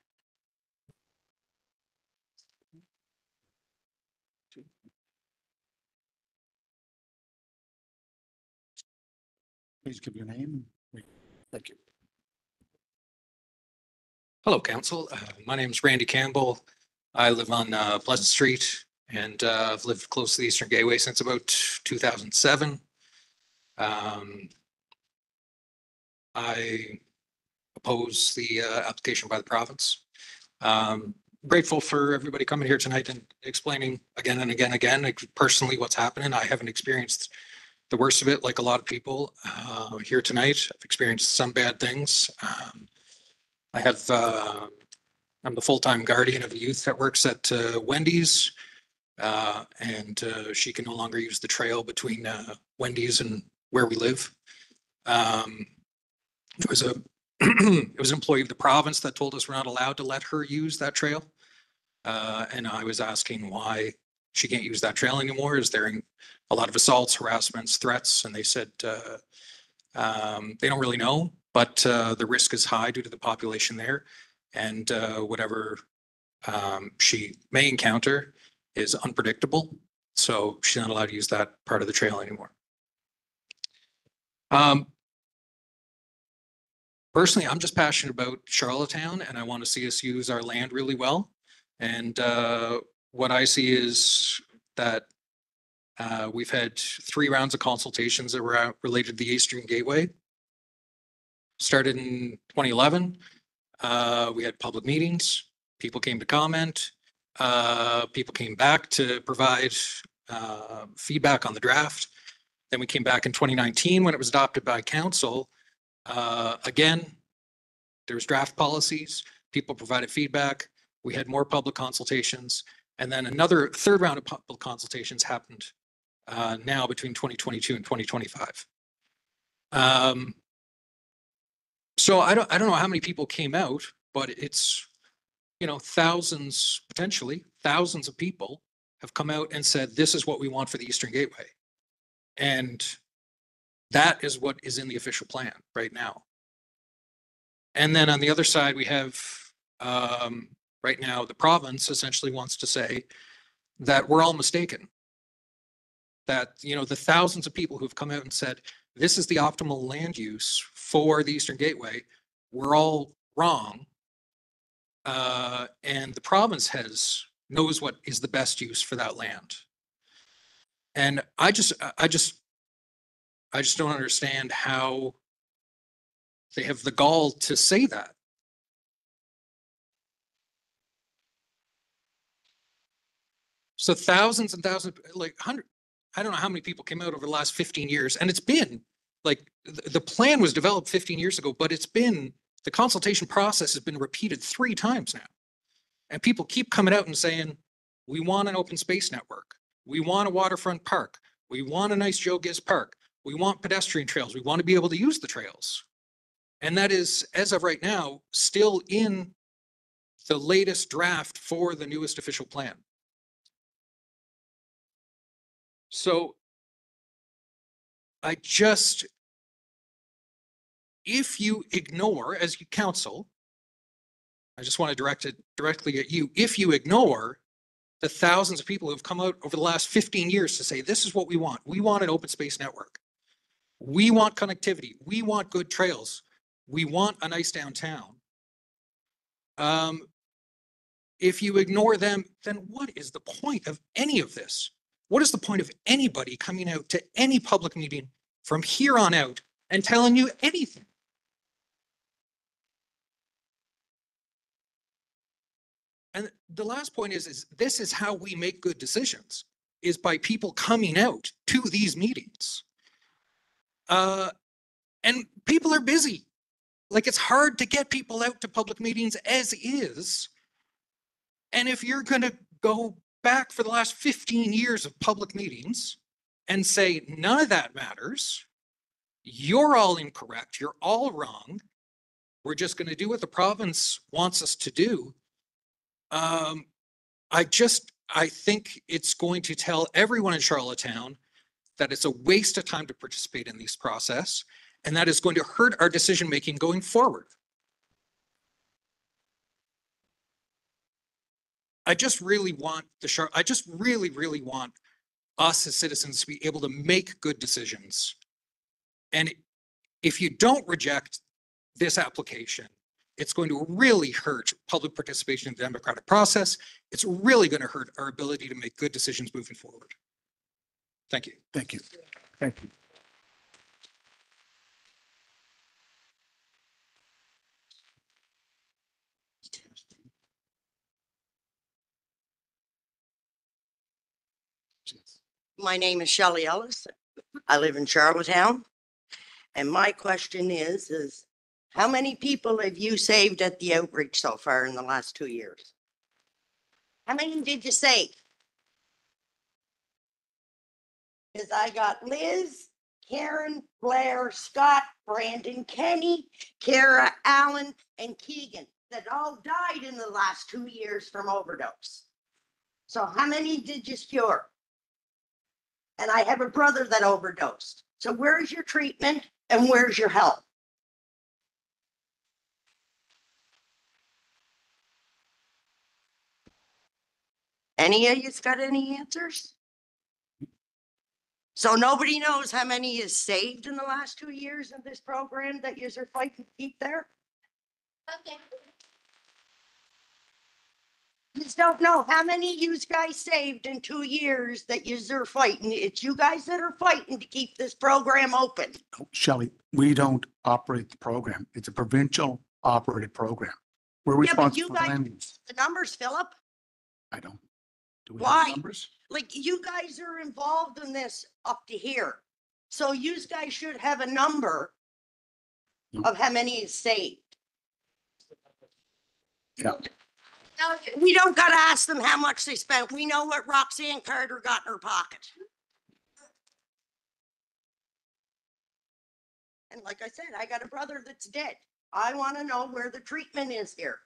Please give your name. Thank you. Hello, Council. My name is Randy Campbell. I live on Pleasant Street and I've lived close to the Eastern Gateway since about 2007. I oppose the application by the province. Grateful for everybody coming here tonight and explaining again and again, like, personally what's happening. I haven't experienced the worst of it like a lot of people here tonight. I've experienced some bad things. I have, I'm the full-time guardian of a youth that works at Wendy's. And she can no longer use the trail between Wendy's and where we live. It was it was an employee of the province that told us we're not allowed to let her use that trail. And I was asking why she can't use that trail anymore. Is there a lot of assaults, harassments, threats? And they said they don't really know, but the risk is high due to the population there. And whatever she may encounter is unpredictable. So she's not allowed to use that part of the trail anymore. Personally, I'm just passionate about Charlottetown and I want to see us use our land really well. And what I see is that we've had 3 rounds of consultations that were related to the Eastern Gateway. Started in 2011. We had public meetings. People came to comment. People came back to provide feedback on the draft. Then we came back in 2019 when it was adopted by council. Again, there was draft policies. People provided feedback. We had more public consultations. And then another 3rd round of public consultations happened now between 2022 and 2025. So I don't know how many people came out, but it's, you know, thousands, potentially thousands of people have come out and said, this is what we want for the Eastern Gateway. And That is what is in the official plan right now. And then on the other side, we have, right now, the province essentially wants to say that we're all mistaken. That, you know, the thousands of people who've come out and said, this is the optimal land use for the Eastern Gateway, we're all wrong. And the province knows what is the best use for that land. And I just don't understand how they have the gall to say that. So thousands and thousands, like I don't know how many people came out over the last 15 years, and it's been like the plan was developed 15 years ago, but the consultation process has been repeated 3 times now. And people keep coming out and saying, we want an open space network. We want a waterfront park. We want a nice Joe Giz park. We want pedestrian trails. We want to be able to use the trails. And that is, as of right now, still in the latest draft for the newest official plan. So if you ignore, as you counsel, I just want to direct it directly at you. If you ignore the thousands of people who have come out over the last 15 years to say, this is what we want. We want an open space network. We want connectivity. We want good trails. We want a nice downtown. If you ignore them, then what is the point of any of this? What is the point of anybody coming out to any public meeting from here on out and telling you anything? And the last point is this is how we make good decisions, is by people coming out to these meetings. And people are busy. Like, it's hard to get people out to public meetings as is. And if you're going to go back for the last 15 years of public meetings and say none of that matters, you're all incorrect, you're all wrong, we're just going to do what the province wants us to do. I think it's going to tell everyone in Charlottetown that it's a waste of time to participate in this process, and that is going to hurt our decision-making going forward. I just really want really want us as citizens to be able to make good decisions. And if you don't reject this application, it's going to really hurt public participation in the democratic process. It's really going to hurt our ability to make good decisions moving forward. Thank you. Thank you. Thank you. My name is Shelley Ellis. I live in Charlottetown. And my question is how many people have you saved at the outreach so far in the last 2 years? How many did you save? Because I got Liz, Karen, Blair, Scott, Brandon, Kenny, Kara, Allen, and Keegan that all died in the last 2 years from overdose. So how many did you cure? And I have a brother that overdosed. So where's your treatment and where's your help? Any of you's got any answers? So nobody knows how many is saved in the last 2 years of this program that yous are fighting to keep there? Okay. You don't know how many yous guys saved in 2 years that yous are fighting. It's you guys that are fighting to keep this program open. Shelley, we don't operate the program. It's a provincial operated program. We're Yeah, but responsible you for guys, land use. the numbers, Philip. I don't. Do we have Why? numbers? Like, you guys are involved in this up to here. So you guys should have a number of how many is saved. Yeah. Now, we don't gotta ask them how much they spent. We know what Roxanne Carter got in her pocket. And like I said, I got a brother that's dead. I want to know where the treatment is here.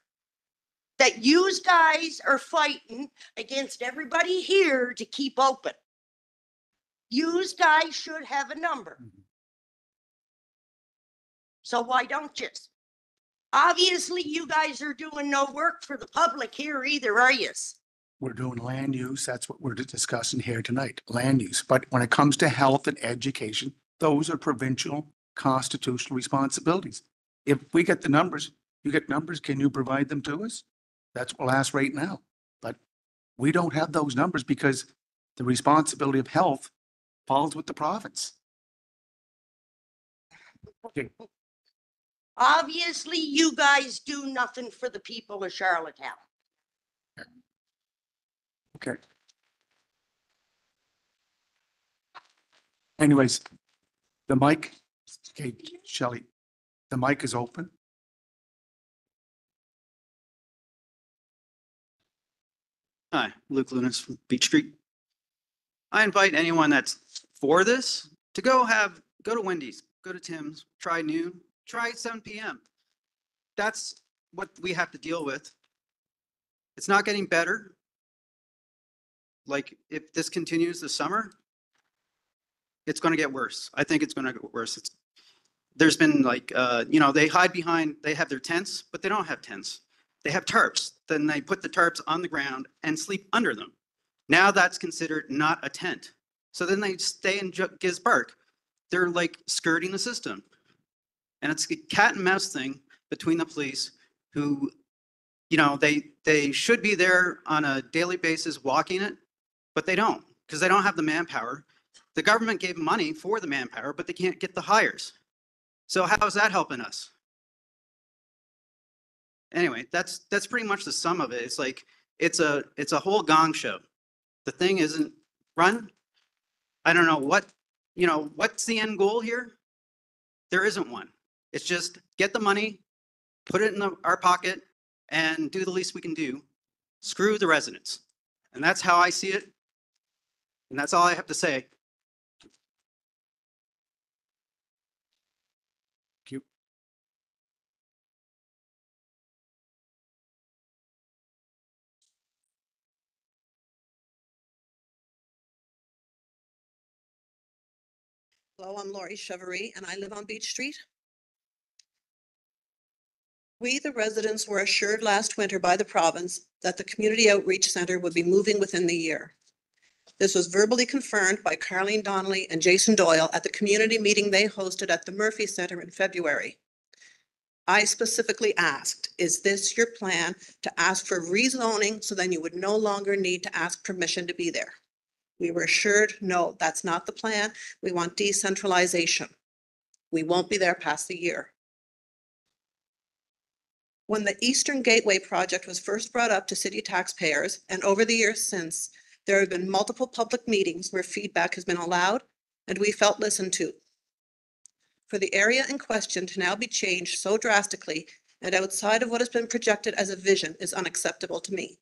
That yous guys are fighting against everybody here to keep open. Yous guys should have a number. So why don't you? Obviously, you guys are doing no work for the public here either, are you? We're doing land use. That's what we're discussing here tonight, land use. But when it comes to health and education, those are provincial constitutional responsibilities. If we get the numbers, you get numbers, can you provide them to us? That's what we'll ask right now. But we don't have those numbers because the responsibility of health falls with the province. Okay. Obviously, you guys do nothing for the people of Charlottetown. Okay. Anyways, the mic, okay, Shelley, the mic is open. Hi, Luke Lunas from Beach Street. I invite anyone that's for this to go to Wendy's, go to Tim's, try noon, try 7 p.m. That's what we have to deal with. It's not getting better. Like if this continues this summer, it's going to get worse. I think it's going to get worse. There's been like, they hide behind, they have their tents, but they don't have tents. They have tarps. Then they put the tarps on the ground and sleep under them. Now that's considered not a tent. So then they stay in Giz Park. They're like skirting the system. And it's a cat and mouse thing between the police who, they should be there on a daily basis walking it, but they don't because they don't have the manpower. The government gave money for the manpower, but they can't get the hires. So how is that helping us? Anyway, that's pretty much the sum of it. It's like it's a whole gong show. The thing isn't run. I don't know what's the end goal here? There isn't one. It's just get the money, put it in our pocket, and do the least we can do. Screw the residents. And that's how I see it. And that's all I have to say. Thank you. Hello, I'm Lori Cheverie, and I live on Beach Street. We, the residents, were assured last winter by the province that the Community Outreach Centre would be moving within the year. This was verbally confirmed by Carleen Donnelly and Jason Doyle at the community meeting they hosted at the Murphy Centre in February. I specifically asked, is this your plan to ask for rezoning so then you would no longer need to ask permission to be there? We were assured, no, that's not the plan. We want decentralization. We won't be there past the year. When the Eastern Gateway project was first brought up to city taxpayers, and over the years since, there have been multiple public meetings where feedback has been allowed and we felt listened to. For the area in question to now be changed so drastically and outside of what has been projected as a vision is unacceptable to me.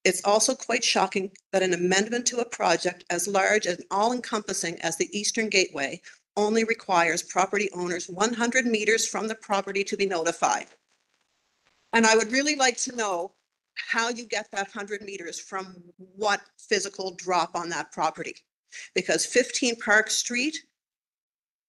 It's also quite shocking that an amendment to a project as large and all-encompassing as the Eastern Gateway only requires property owners 100 meters from the property to be notified. And I would really like to know how you get that 100 meters from what physical drop on that property. Because 15 Park Street,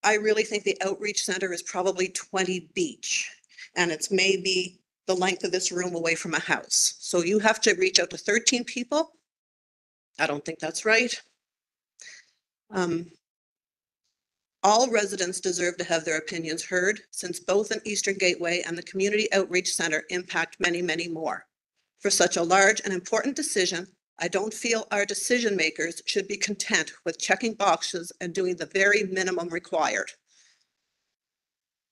I really think the outreach center is probably 20 Beach. And it's maybe the length of this room away from a house. So you have to reach out to 13 people. I don't think that's right. All residents deserve to have their opinions heard, since both an Eastern Gateway and the Community Outreach Center impact many, many more. For such a large and important decision, I don't feel our decision makers should be content with checking boxes and doing the very minimum required.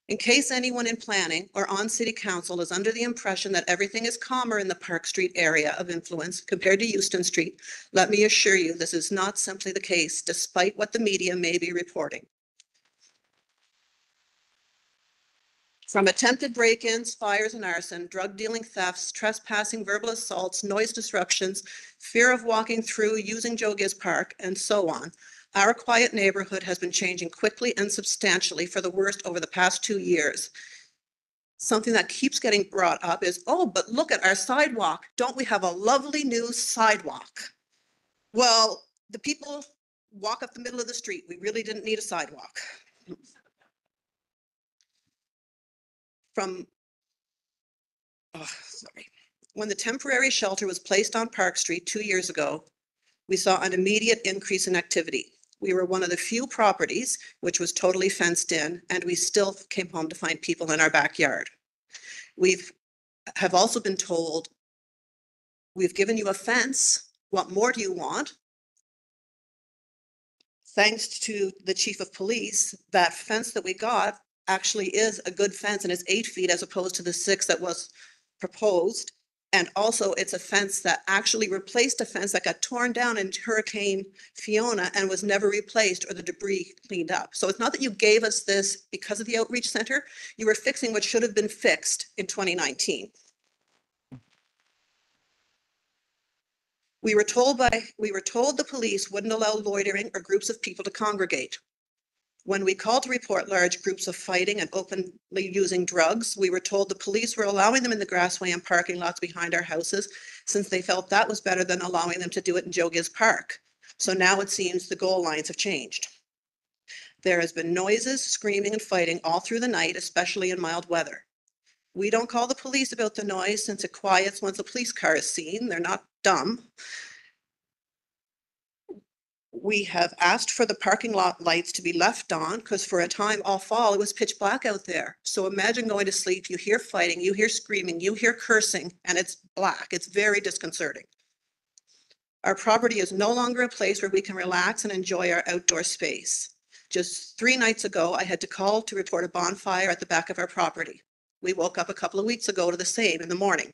In case anyone in planning or on city council is under the impression that everything is calmer in the Park Street area of influence compared to Euston Street, let me assure you this is not simply the case, despite what the media may be reporting. From attempted break-ins, fires and arson, drug dealing thefts, trespassing, verbal assaults, noise disruptions, fear of walking through, using Joe Giz Park, and so on, our quiet neighborhood has been changing quickly and substantially for the worst over the past 2 years. Something that keeps getting brought up is, oh, but look at our sidewalk. Don't we have a lovely new sidewalk? Well, the people walk up the middle of the street. We really didn't need a sidewalk. From, oh, sorry. When the temporary shelter was placed on Park Street 2 years ago, we saw an immediate increase in activity. We were one of the few properties which was totally fenced in, and we still came home to find people in our backyard. Have also been told, we've given you a fence. What more do you want? Thanks to the chief of police, that fence that we got actually is a good fence and is 8 feet as opposed to the 6 that was proposed. And also it's a fence that actually replaced a fence that got torn down in Hurricane Fiona and was never replaced or the debris cleaned up. So it's not that you gave us this because of the outreach center. You were fixing what should have been fixed in 2019. We were told the police wouldn't allow loitering or groups of people to congregate. When we called to report large groups of fighting and openly using drugs, we were told the police were allowing them in the grassway and parking lots behind our houses since they felt that was better than allowing them to do it in Joe Giz Park. So now it seems the goal lines have changed. There has been noises, screaming and fighting all through the night, especially in mild weather. We don't call the police about the noise since it quiets once a police car is seen. They're not dumb. We have asked for the parking lot lights to be left on because for a time all fall, it was pitch black out there. So imagine going to sleep, you hear fighting, you hear screaming, you hear cursing, and it's black. It's very disconcerting. Our property is no longer a place where we can relax and enjoy our outdoor space. Just 3 nights ago, I had to call to report a bonfire at the back of our property. We woke up a couple of weeks ago to the same in the morning.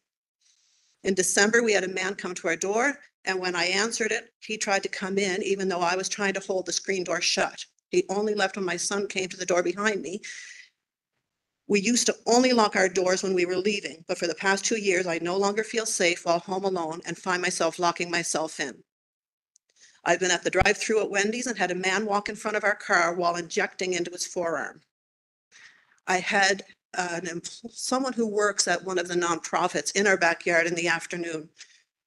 In December, we had a man come to our door, and when I answered it, he tried to come in even though I was trying to hold the screen door shut. He only left when my son came to the door behind me. We used to only lock our doors when we were leaving, but for the past 2 years, I no longer feel safe while home alone and find myself locking myself in. I've been at the drive-thru at Wendy's and had a man walk in front of our car while injecting into his forearm. I had someone who works at one of the nonprofits in our backyard in the afternoon.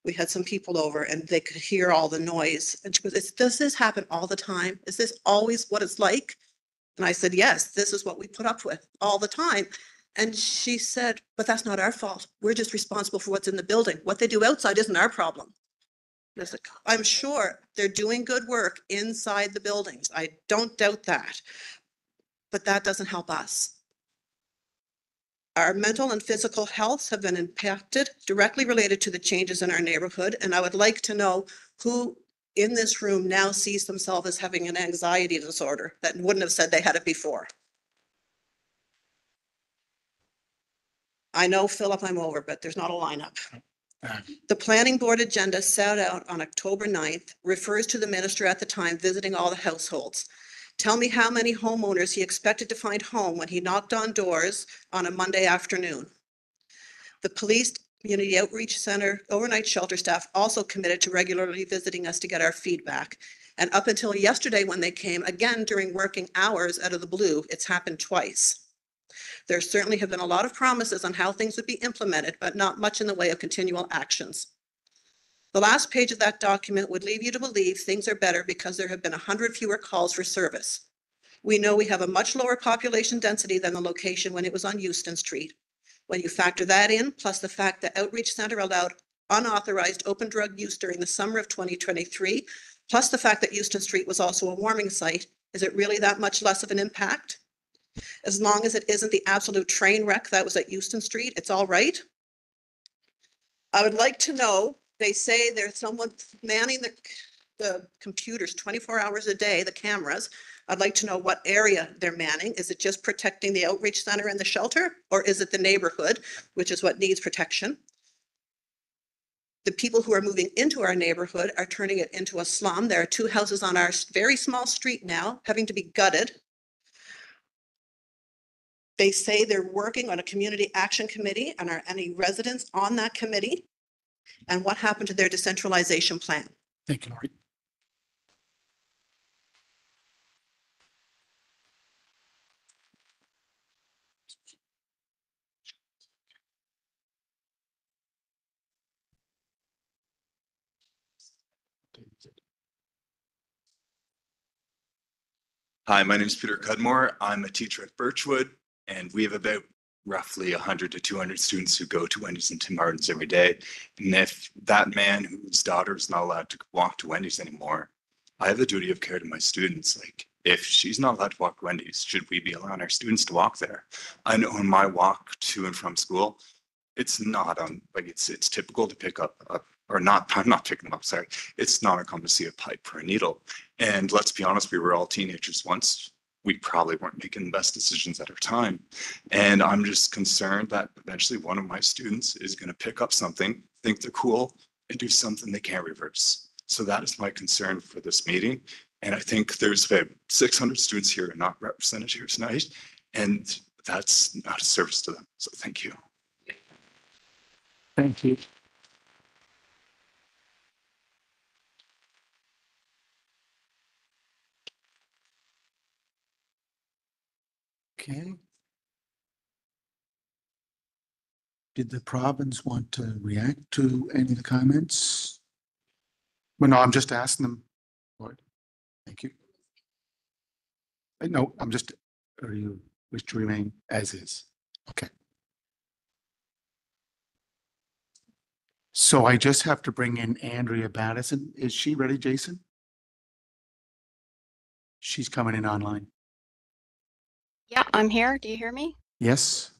We had some people over and they could hear all the noise. And she goes, does this happen all the time? Is this always what it's like? And I said, yes, this is what we put up with all the time. And she said, but that's not our fault. We're just responsible for what's in the building. What they do outside isn't our problem. And I said, I'm sure they're doing good work inside the buildings. I don't doubt that. But that doesn't help us. Our mental and physical health have been impacted, directly related to the changes in our neighborhood. And I would like to know who in this room now sees themselves as having an anxiety disorder that wouldn't have said they had it before. I know, Philip, I'm over, but there's not a lineup. The planning board agenda set out on October 9th refers to the minister at the time visiting all the households. Tell me how many homeowners he expected to find home when he knocked on doors on a Monday afternoon. The police community outreach center overnight shelter staff also committed to regularly visiting us to get our feedback. And up until yesterday when they came, again during working hours out of the blue, it's happened twice. There certainly have been a lot of promises on how things would be implemented, but not much in the way of continual actions. The last page of that document would leave you to believe things are better because there have been 100 fewer calls for service. We know we have a much lower population density than the location when it was on Euston Street. When you factor that in, plus the fact that Outreach Center allowed unauthorized open drug use during the summer of 2023, plus the fact that Euston Street was also a warming site, is it really that much less of an impact? As long as it isn't the absolute train wreck that was at Euston Street, it's all right. I would like to know, they say there's someone manning the computers 24 hours a day, the cameras. I'd like to know what area they're manning. Is it just protecting the outreach center and the shelter, or is it the neighborhood, which is what needs protection? The people who are moving into our neighborhood are turning it into a slum. There are 2 houses on our very small street now having to be gutted. They say they're working on a community action committee, and are any residents on that committee? And what happened to their decentralization plan? Thank you, Lori. Hi, my name is Peter Cudmore. I'm a teacher at Birchwood, and we have about roughly 100 to 200 students who go to Wendy's and Tim Hortons every day. And if that man whose daughter is not allowed to walk to Wendy's anymore, I have a duty of care to my students. Like, if she's not allowed to walk to Wendy's, should we be allowing our students to walk there? I know in my walk to and from school, it's not like it's typical to pick up or not. I'm not picking them up. Sorry, it's not uncommon to see a pipe or a needle. And let's be honest, we were all teenagers once. We probably weren't making the best decisions at our time. And I'm just concerned that eventually one of my students is going to pick up something, think they're cool, and do something they can't reverse. So that is my concern for this meeting. And I think there's about 600 students here and not represented here tonight. And that's not a service to them. So thank you. Thank you. Okay. Did the province want to react to any of the comments? Well, no, I'm just asking them. Lord, thank you. No, I'm just, or you wish to remain as is? Okay. So I just have to bring in Andrea Battison. Is she ready, Jason? She's coming in online. Yeah, I'm here. Do you hear me? Yes.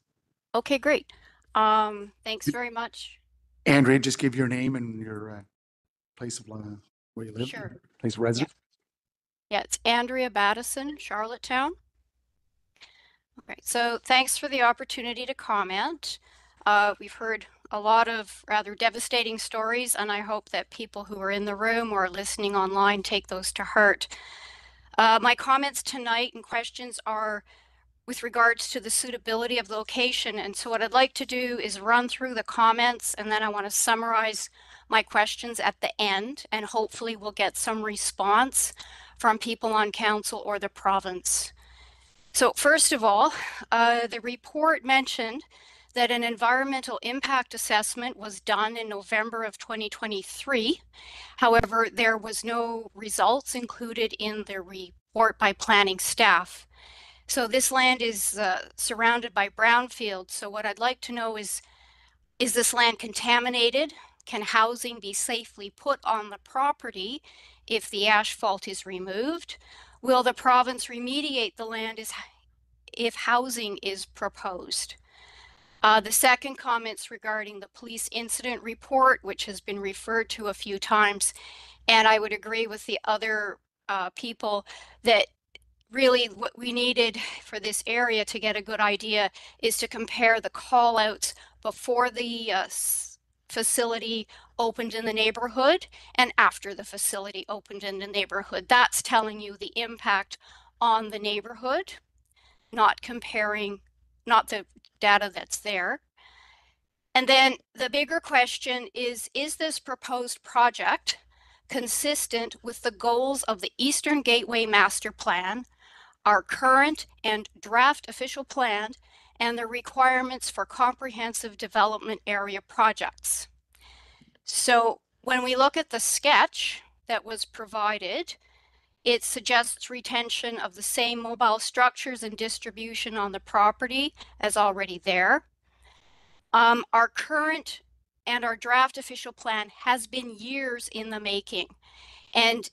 Okay, great. Thanks very much. Andrea, just give your name and your place of where you live. Sure. Place of residence. Yeah, it's Andrea Battison, Charlottetown. Okay, so thanks for the opportunity to comment. We've heard a lot of rather devastating stories, and I hope that people who are in the room or listening online take those to heart. My comments tonight and questions are with regards to the suitability of the location. And so what I'd like to do is run through the comments, and then I want to summarize my questions at the end, and hopefully we'll get some response from people on council or the province. So first of all, the report mentioned that an environmental impact assessment was done in November of 2023. However, there was no results included in the report by planning staff. So this land is surrounded by brownfields. So what I'd like to know is this land contaminated? Can housing be safely put on the property if the asphalt is removed? Will the province remediate the land if housing is proposed? The second comment's regarding the police incident report, which has been referred to a few times. And I would agree with the other people that really what we needed for this area to get a good idea is to compare the call outs before the facility opened in the neighborhood and after the facility opened in the neighborhood. That's telling you the impact on the neighborhood, not comparing, not the data that's there. And then the bigger question is this proposed project consistent with the goals of the Eastern Gateway Master Plan, our current and draft official plan, and the requirements for comprehensive development area projects? So when we look at the sketch that was provided, it suggests retention of the same mobile structures and distribution on the property as already there. Our current and our draft official plan has been years in the making. And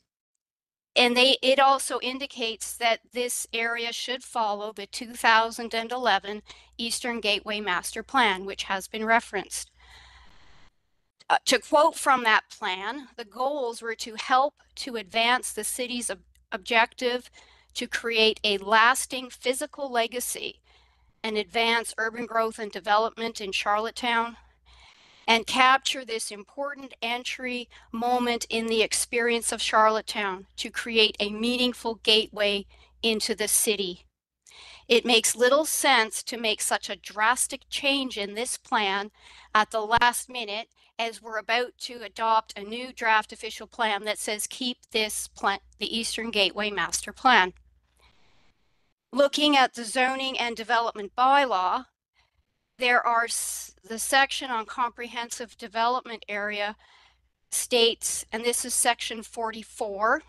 it also indicates that this area should follow the 2011 Eastern Gateway Master Plan, which has been referenced. To quote from that plan, the goals were to help to advance the city's objective to create a lasting physical legacy and advance urban growth and development in Charlottetown, and capture this important entry moment in the experience of Charlottetown to create a meaningful gateway into the city. It makes little sense to make such a drastic change in this plan at the last minute, as we're about to adopt a new draft official plan that says keep this plan, the Eastern Gateway Master Plan. Looking at the zoning and development bylaw, there are the section on comprehensive development area states, and this is section 44.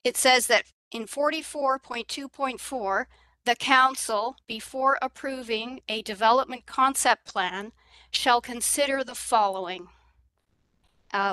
It says that in 44.2.4, the council, before approving a development concept plan, shall consider the following.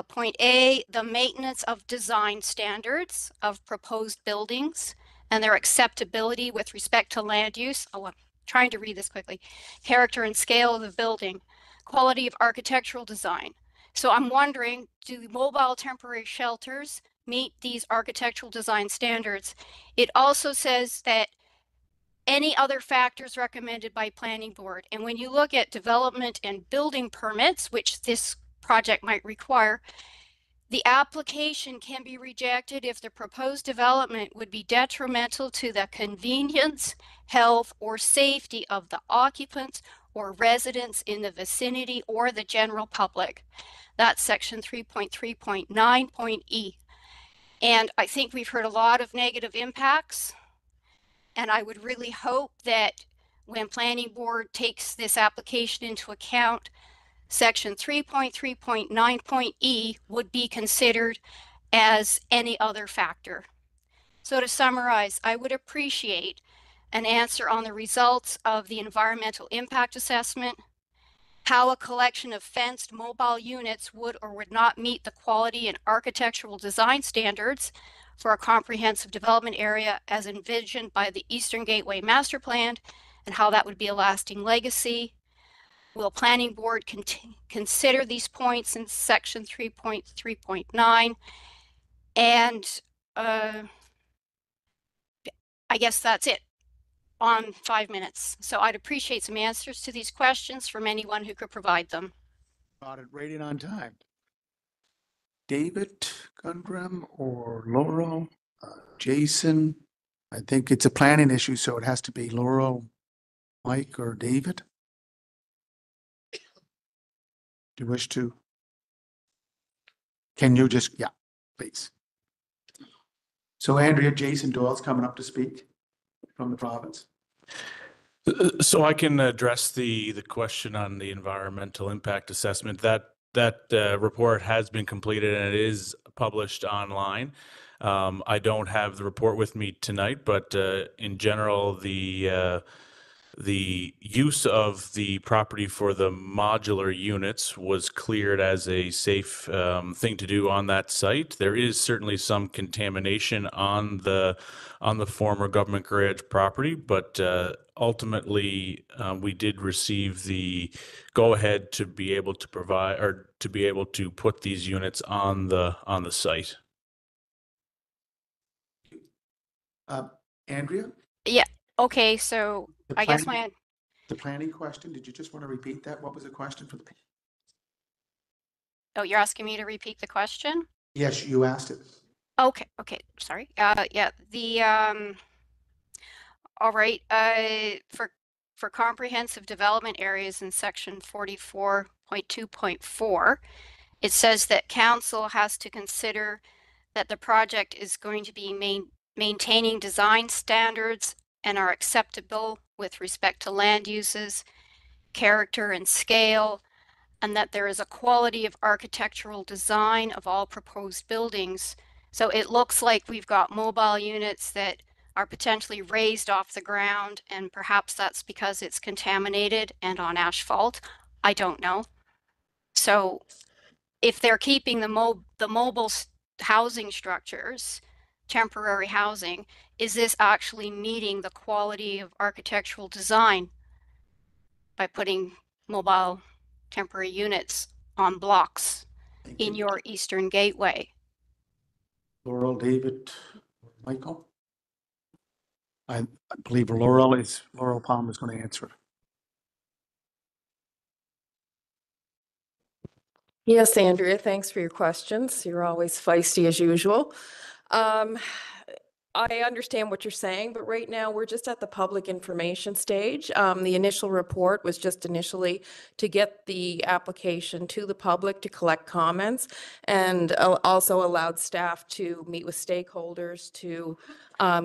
Point A, the maintenance of design standards of proposed buildings and their acceptability with respect to land use. Oh, I'm trying to read this quickly. Character and scale of the building, quality of architectural design. So I'm wondering, do mobile temporary shelters meet these architectural design standards? It also says that any other factors recommended by planning board. And when you look at development and building permits, which this project might require, the application can be rejected if the proposed development would be detrimental to the convenience, health, or safety of the occupants or residents in the vicinity or the general public. That's section 3.3.9.e. And I think we've heard a lot of negative impacts. And I would really hope that when planning board takes this application into account, section 3.3.9.e would be considered as any other factor. So to summarize, I would appreciate an answer on the results of the environmental impact assessment, how a collection of fenced mobile units would or would not meet the quality and architectural design standards for a comprehensive development area as envisioned by the Eastern Gateway Master Plan, and how that would be a lasting legacy. Will planning board consider these points in section 3.3.9? And I guess that's it on 5 minutes. So I'd appreciate some answers to these questions from anyone who could provide them. Got it right in on time. David Gundram or Laurel, Jason. I think it's a planning issue, so it has to be Laurel, Mike, or David. Do you wish to? Can you just, yeah, please. So Andrea, Jason Doyle's coming up to speak from the province. So I can address the question on the environmental impact assessment. That report has been completed and it is published online. I don't have the report with me tonight, but in general, the use of the property for the modular units was cleared as a safe thing to do on that site. There is certainly some contamination on the former government garage property, but ultimately we did receive the go-ahead to be able to provide or to be able to put these units on the site. Andrea? Yeah. Okay. So I guess the planning question, did you just want to repeat that? What was the question for the? Oh, you're asking me to repeat the question? Yes, you asked it. Okay. Okay. Sorry. Yeah. All right. For comprehensive development areas in section 44.2.4, it says that council has to consider that the project is going to be maintaining design standards and are acceptable with respect to land uses, character and scale, and that there is a quality of architectural design of all proposed buildings. So it looks like we've got mobile units that are potentially raised off the ground, and perhaps that's because it's contaminated and on asphalt. I don't know. So if they're keeping the mobile housing structures, temporary housing, is this actually meeting the quality of architectural design by putting mobile temporary units on blocks in your Eastern Gateway? Laurel, David, Michael? I believe Laurel Palmer is going to answer it. Yes, Andrea, thanks for your questions. You're always feisty as usual. I understand what you're saying, but right now we're just at the public information stage. The initial report was just initially to get the application to the public to collect comments, and also allowed staff to meet with stakeholders to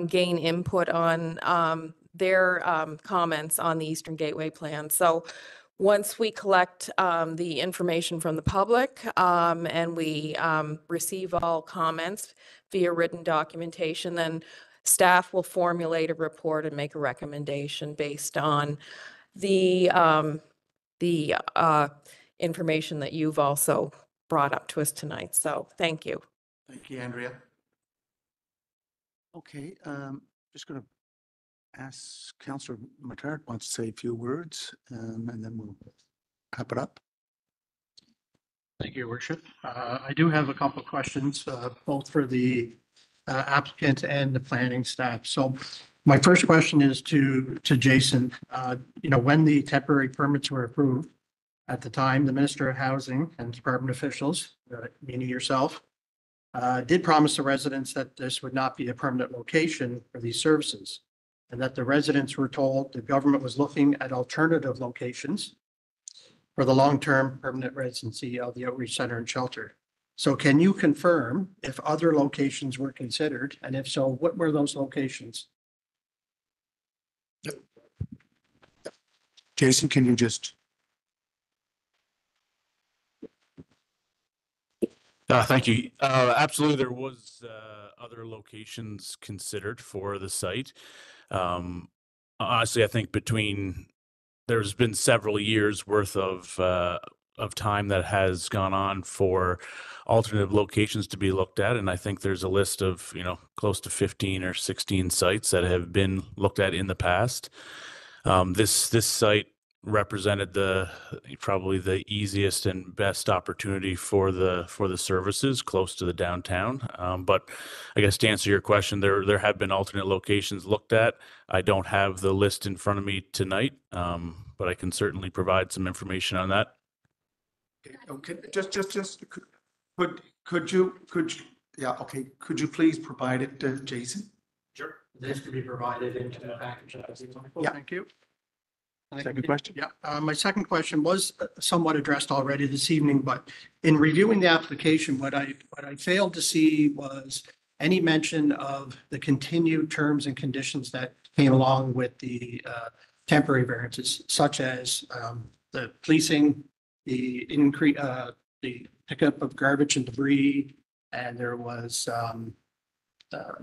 gain input on their comments on the Eastern Gateway plan. So once we collect the information from the public and we receive all comments via written documentation, then staff will formulate a report and make a recommendation based on the information that you've also brought up to us tonight. So thank you. Thank you, Andrea. Okay, just going to ask Councillor Matard wants to say a few words, and then we'll wrap it up. Thank you, Your Worship. I do have a couple of questions, both for the applicant and the planning staff. So my first question is to Jason. When the temporary permits were approved, at the time, the Minister of Housing and department officials, meaning yourself, did promise the residents that this would not be a permanent location for these services, and that the residents were told the government was looking at alternative locations for the long-term permanent residency of the outreach center and shelter. So can you confirm if other locations were considered, and if so, what were those locations? Jason, can you just? Thank you. Absolutely, there was other locations considered for the site. Honestly, I think there's been several years worth of time that has gone on for alternative locations to be looked at, and I think there's a list of close to 15 or 16 sites that have been looked at in the past. This site represented probably the easiest and best opportunity for the services close to the downtown. But I guess to answer your question, there have been alternate locations looked at. I don't have the list in front of me tonight, but I can certainly provide some information on that. Okay, could you please provide it to Jason? Sure. This could be provided into the package. Yeah. Thank you. Second question? Yeah, my second question was somewhat addressed already this evening, but in reviewing the application, what I failed to see was any mention of the continued terms and conditions that came along with the temporary variances, such as the policing, the increase, the pickup of garbage and debris, and there was the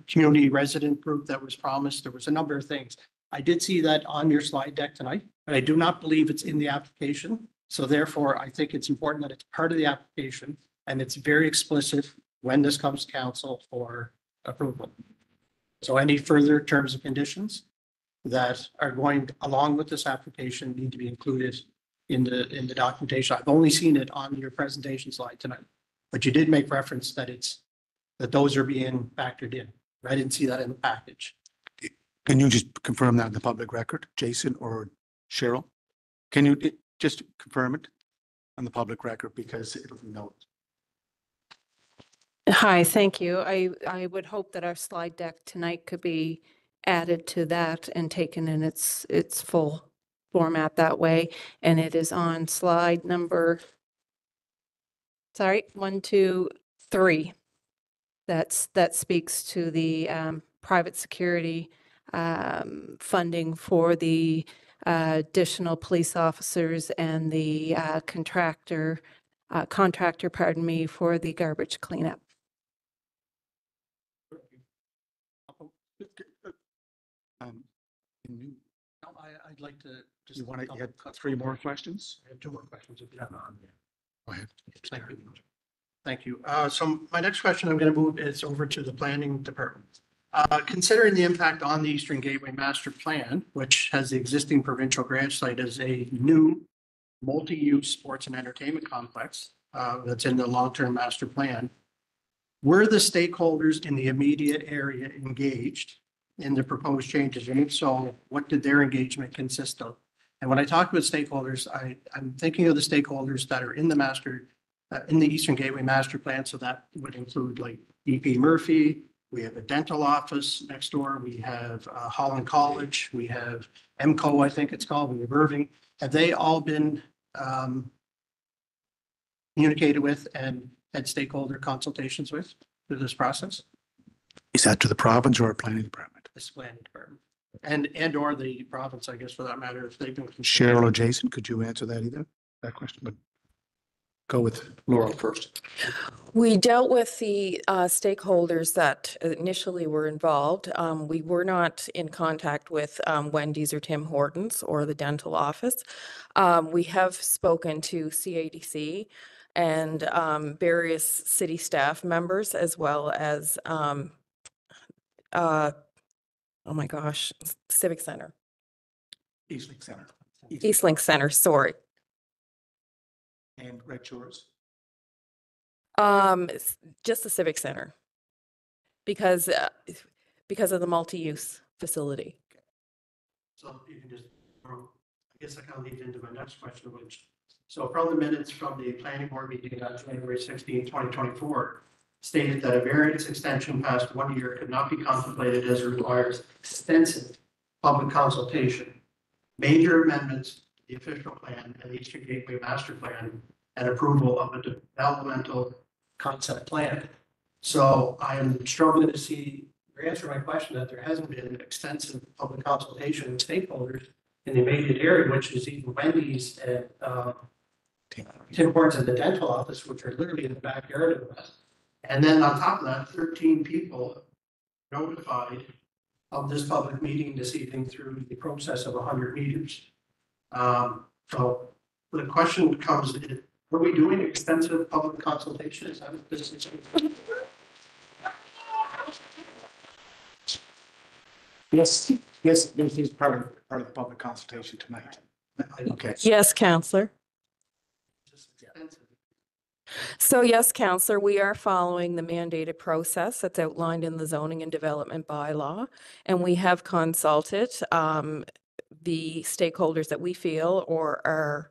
community resident group that was promised. There was a number of things. I did see that on your slide deck tonight, but I do not believe it's in the application. So therefore, I think it's important that it's part of the application and it's very explicit when this comes to council for approval. So any further terms and conditions that are going along with this application need to be included in the documentation. I've only seen it on your presentation slide tonight, but you did make reference that those are being factored in. I didn't see that in the package. Can you just confirm that in the public record, Jason or Cheryl? Can you just confirm it on the public record, because it'll be noted? Hi, thank you. I would hope that our slide deck tonight could be added to that and taken in its full format that way. And it is on slide number, 1, 2, 3. That speaks to the private security funding for the additional police officers and the contractor, for the garbage cleanup. I'd like to just. You want to add 3 more questions? I have 2 more questions if you have on. Go ahead. Thank you. Thank you. So my next question I'm going to move is over to the planning department. Considering the impact on the Eastern Gateway Master Plan, which has the existing provincial grant site as a new multi-use sports and entertainment complex that's in the long-term master plan, were the stakeholders in the immediate area engaged in the proposed changes? And if so, what did their engagement consist of? And when I talk about stakeholders, I'm thinking of the stakeholders that are in the in the Eastern Gateway Master Plan. So that would include like EP Murphy. We have a dental office next door. We have Holland College. We have MCO, I think it's called. We have Irving. Have they all been communicated with and had stakeholder consultations with through this process? Is that to the province or planning department? This planning department and or the province, I guess, for that matter, if they've been. Cheryl or Jason, could you answer that question? But go with Laurel first. We dealt with the stakeholders that initially were involved. We were not in contact with Wendy's or Tim Hortons or the dental office. We have spoken to CADC and various city staff members, as well as, oh my gosh, Civic Center, Eastlink Center. Eastlink Center, sorry. And Red Shores. Just the Civic Center, because of the multi-use facility. So you can just, I guess I can lead into my next question, which, so from the minutes from the planning board meeting on January 16, 2024, stated that a variance extension past 1 year could not be contemplated as it requires extensive public consultation, major amendments to the official plan and the Eastern Gateway Master Plan, and approval of a developmental concept plan. So I am struggling to see your answer to my question that there hasn't been extensive public consultation with stakeholders in the immediate area, which is even Wendy's and Tim Hortons and the dental office, which are literally in the backyard of us. And then on top of that, 13 people notified of this public meeting this evening through the process of 100 meters. So the question comes, are we doing extensive public consultation? Is that what this is? Yes, this is part of the public consultation tonight. Okay. Yes, Counselor. So yes, Counselor, we are following the mandated process that's outlined in the zoning and development bylaw. And we have consulted the stakeholders that we feel or are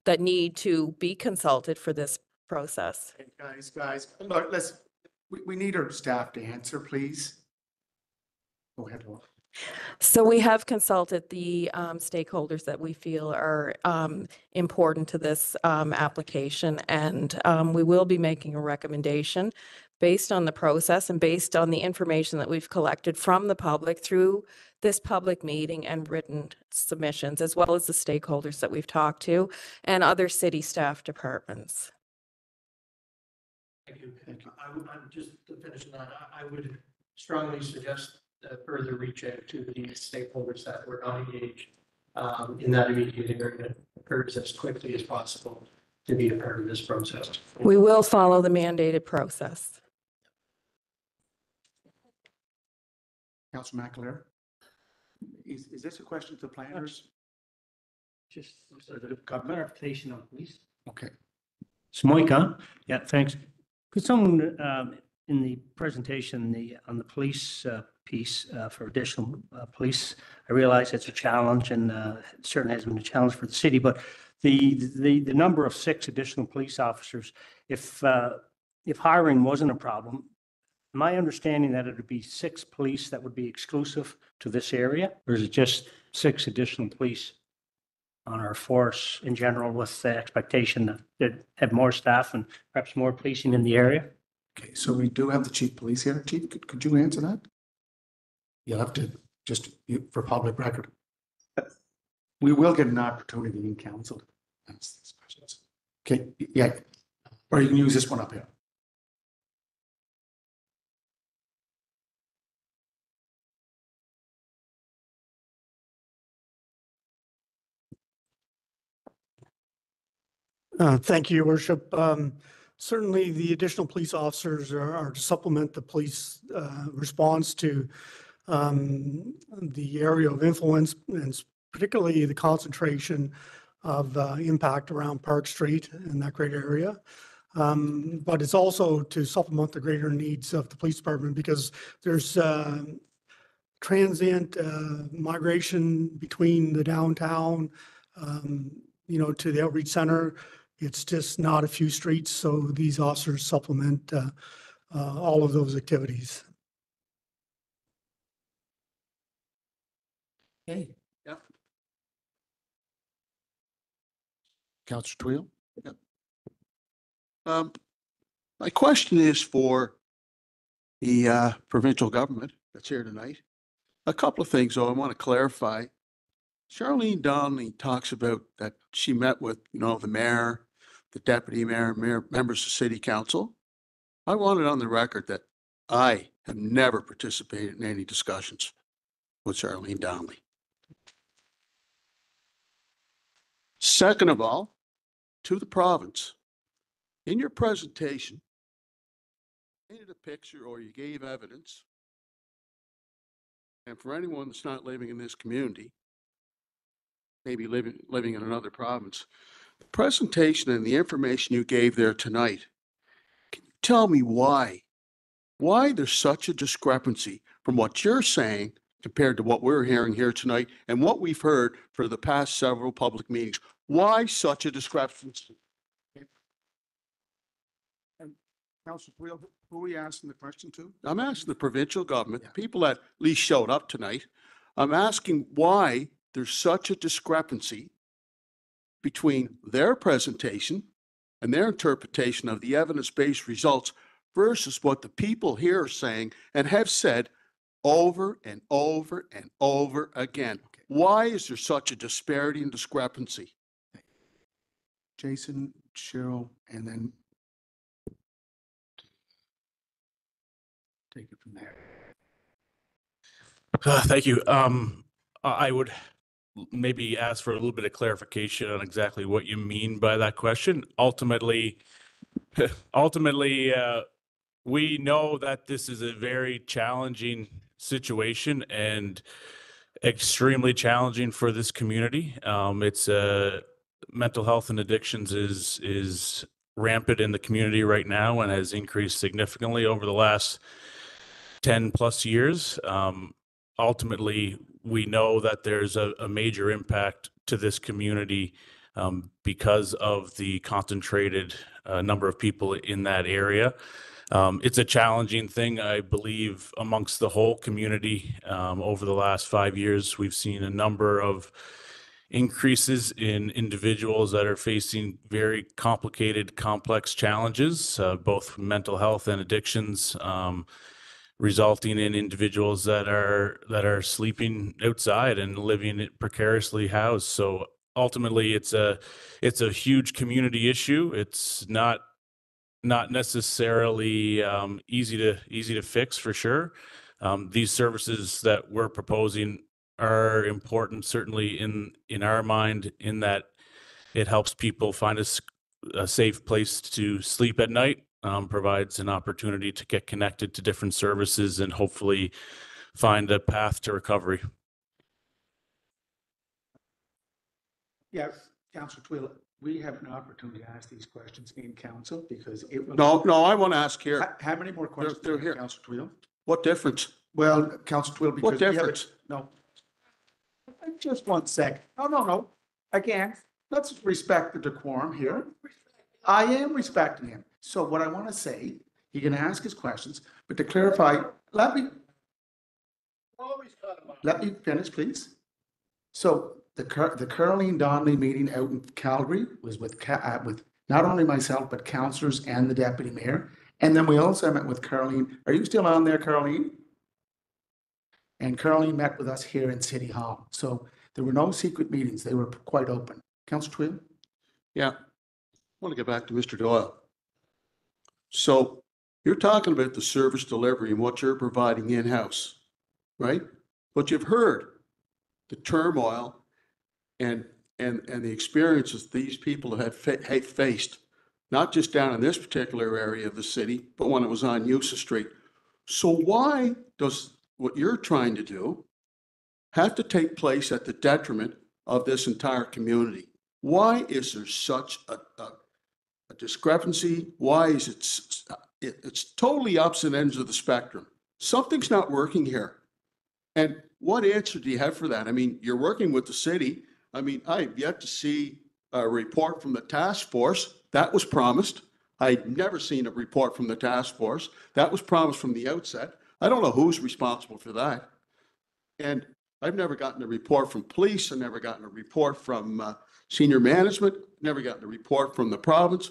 that need to be consulted for this process. Okay, guys, look, we need our staff to answer, please. Go ahead, Laura. So we have consulted the stakeholders that we feel are important to this application, and we will be making a recommendation based on the process and based on the information that we've collected from the public through this public meeting and written submissions, as well as the stakeholders that we've talked to and other city staff departments. Thank you. I'm just to finish that, I would strongly suggest further reach out to the stakeholders that were not engaged in that immediate area occurs as quickly as possible to be a part of this process. We will follow the mandated process. Councilor McAleer, is this a question to the planners? Just a clarification on police. Okay. It's Mike, huh? Yeah, thanks. Could someone in the presentation on the police piece for additional police, I realize it's a challenge and it certainly has been a challenge for the city, but the number of 6 additional police officers, if hiring wasn't a problem, my understanding that it would be 6 police that would be exclusive to this area, or is it just 6 additional police on our force in general with the expectation that have more staff and perhaps more policing in the area? Okay, so we do have the chief of police here. Chief, could you answer that? You'll have to just for public record. We will get an opportunity in council to answer these questions. Okay, yeah, or you can use this one up here. Thank you, Your Worship. Certainly, the additional police officers are to supplement the police response to the area of influence, and particularly the concentration of impact around Park Street and that great area. But it's also to supplement the greater needs of the police department, because there's transient migration between the downtown, to the outreach center. It's just not a few streets, so these officers supplement all of those activities. Okay. Yeah. Councilor Twill. Yeah. My question is for the provincial government that's here tonight. A couple of things, though, I want to clarify. Charlene Donnelly talks about that she met with, the mayor, the deputy mayor, members of city council, I want it on the record that I have never participated in any discussions with Charlene Donnelly. Second of all, to the province, in your presentation, you painted a picture or you gave evidence, and for anyone that's not living in this community, maybe living in another province, the presentation and the information you gave there tonight, can you tell me why there's such a discrepancy from what you're saying compared to what we're hearing here tonight and what we've heard for the past several public meetings? Why such a discrepancy? Councilor Twill, who are we asking the question to? I'm asking the provincial government, the people that at least showed up tonight. I'm asking why there's such a discrepancy between their presentation and their interpretation of the evidence-based results versus what the people here are saying and have said over and over and over again. Okay. Why is there such a disparity and discrepancy? Jason, Cheryl, and then take it from there. Thank you. I would maybe ask for a little bit of clarification on exactly what you mean by that question. Ultimately, we know that this is a very challenging situation and extremely challenging for this community. It's mental health and addictions is rampant in the community right now and has increased significantly over the last 10 plus years. Ultimately, we know that there's a major impact to this community because of the concentrated number of people in that area. It's a challenging thing, I believe, amongst the whole community. Over the last 5 years, we've seen a number of increases in individuals that are facing very complicated, complex challenges, both mental health and addictions, resulting in individuals that are sleeping outside and living precariously housed. So ultimately, it's a huge community issue. It's not necessarily easy to fix for sure. These services that we're proposing are important, certainly in our mind, in that it helps people find a safe place to sleep at night, provides an opportunity to get connected to different services and hopefully find a path to recovery. Yes, Councilor Twill, we have an opportunity to ask these questions in council because it will. No, I want to ask here. How many more questions? They're here. Councilor Twill? What difference? Well, Councilor Twill, because. What difference? No. Just 1 sec. No. Again, let's respect the decorum here. I am respecting him. So what I want to say, he can ask his questions, but to clarify, let me finish, please. So the Caroline Donnelly meeting out in Calgary was with not only myself, but councillors and the deputy mayor. And then we also met with Caroline. Are you still on there, Caroline? And Caroline met with us here in City Hall. So there were no secret meetings. They were quite open. Councillor Twill? Yeah. I want to get back to Mr. Doyle. So you're talking about the service delivery and what you're providing in-house, right? But you've heard the turmoil and the experiences these people have faced, not just down in this particular area of the city, but when it was on Eustis Street. So why does what you're trying to do have to take place at the detriment of this entire community? Why is there such a discrepancy? Why is it's totally opposite ends of the spectrum? Something's not working here. And what answer do you have for that? I mean, you're working with the city. I mean, I've yet to see a report from the task force. That was promised. I'd never seen a report from the task force. That was promised from the outset. I don't know who's responsible for that. And I've never gotten a report from police. I've never gotten a report from senior management, never gotten a report from the province.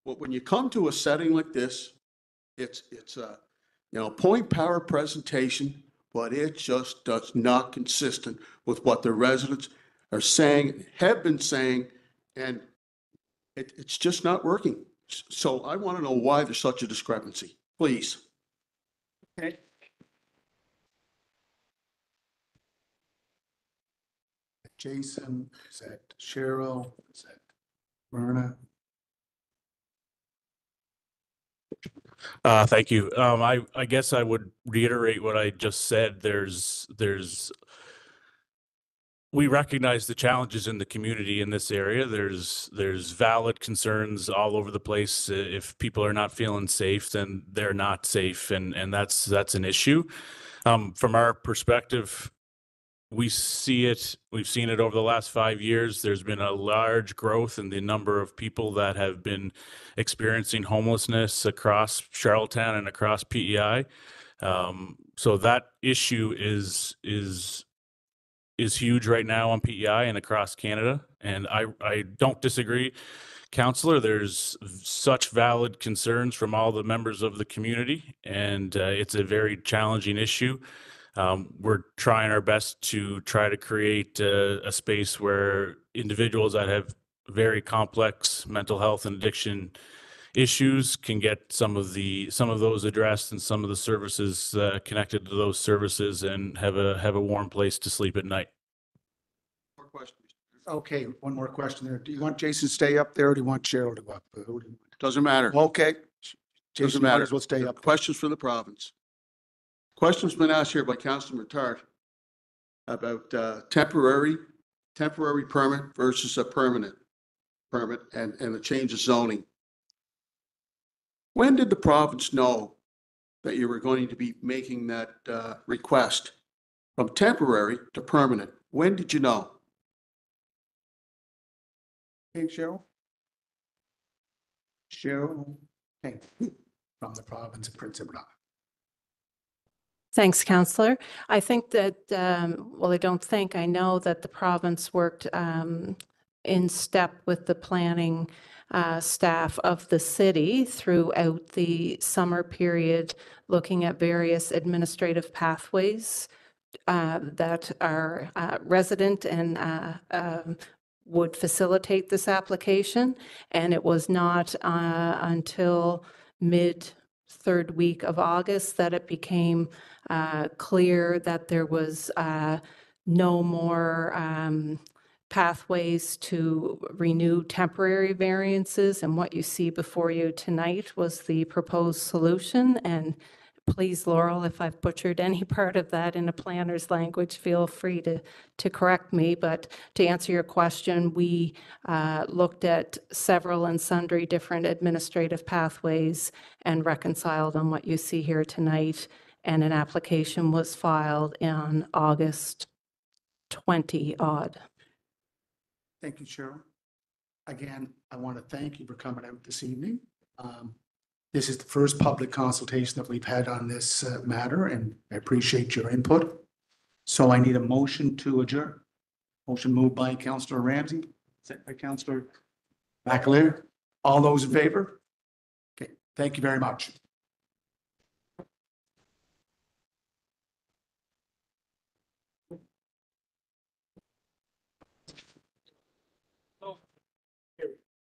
Well, when you come to a setting like this, it's a point power presentation, but it just does not consistent with what the residents are saying, have been saying, and It's just not working. So I want to know why there's such a discrepancy, please. Okay. Jason, is that Cheryl? Is that Myrna? Thank you. I guess I would reiterate what I just said. We recognize the challenges in the community in this area. There's valid concerns all over the place. If people are not feeling safe, then they're not safe, and that's an issue. From our perspective, we've seen it over the last 5 years. There's been a large growth in the number of people that have been experiencing homelessness across Charlottetown and across PEI. So that issue is huge right now on PEI and across Canada. And I don't disagree, Councillor. There's such valid concerns from all the members of the community, and it's a very challenging issue. We're trying our best to try to create a space where individuals that have very complex mental health and addiction issues can get some of those addressed and some of the services connected to those services, and have a warm place to sleep at night. More questions? Okay, one more question there. Do you want Jason to stay up there, or do you want Cheryl to go up? Who do you want? Doesn't matter. Okay. Jason, Doesn't might matter. as well stay up. Questions for the province? Questions been asked here by Councillor Tart about temporary permit versus a permanent permit and the change of zoning. When did the province know that you were going to be making that request from temporary to permanent? When did you know? Hey, Cheryl? Cheryl, hey, from the province of Prince Edward Island. Thanks, Councillor. I think that, well, I know that the province worked in step with the planning staff of the city throughout the summer period, looking at various administrative pathways that are resident and would facilitate this application. And it was not until mid-third week of August that it became clear that there was no more pathways to renew temporary variances. And what you see before you tonight was the proposed solution. And please, Laurel, if I've butchered any part of that in a planner's language, feel free to correct me. But to answer your question, we looked at several and sundry different administrative pathways and reconciled on what you see here tonight. And an application was filed on August 20 odd. Thank you, Cheryl. Again, I want to thank you for coming out this evening. This is the first public consultation that we've had on this matter, and I appreciate your input. So I need a motion to adjourn. Motion moved by Councillor Ramsey, second by Councillor McAleer. All those in favor? Okay, thank you very much.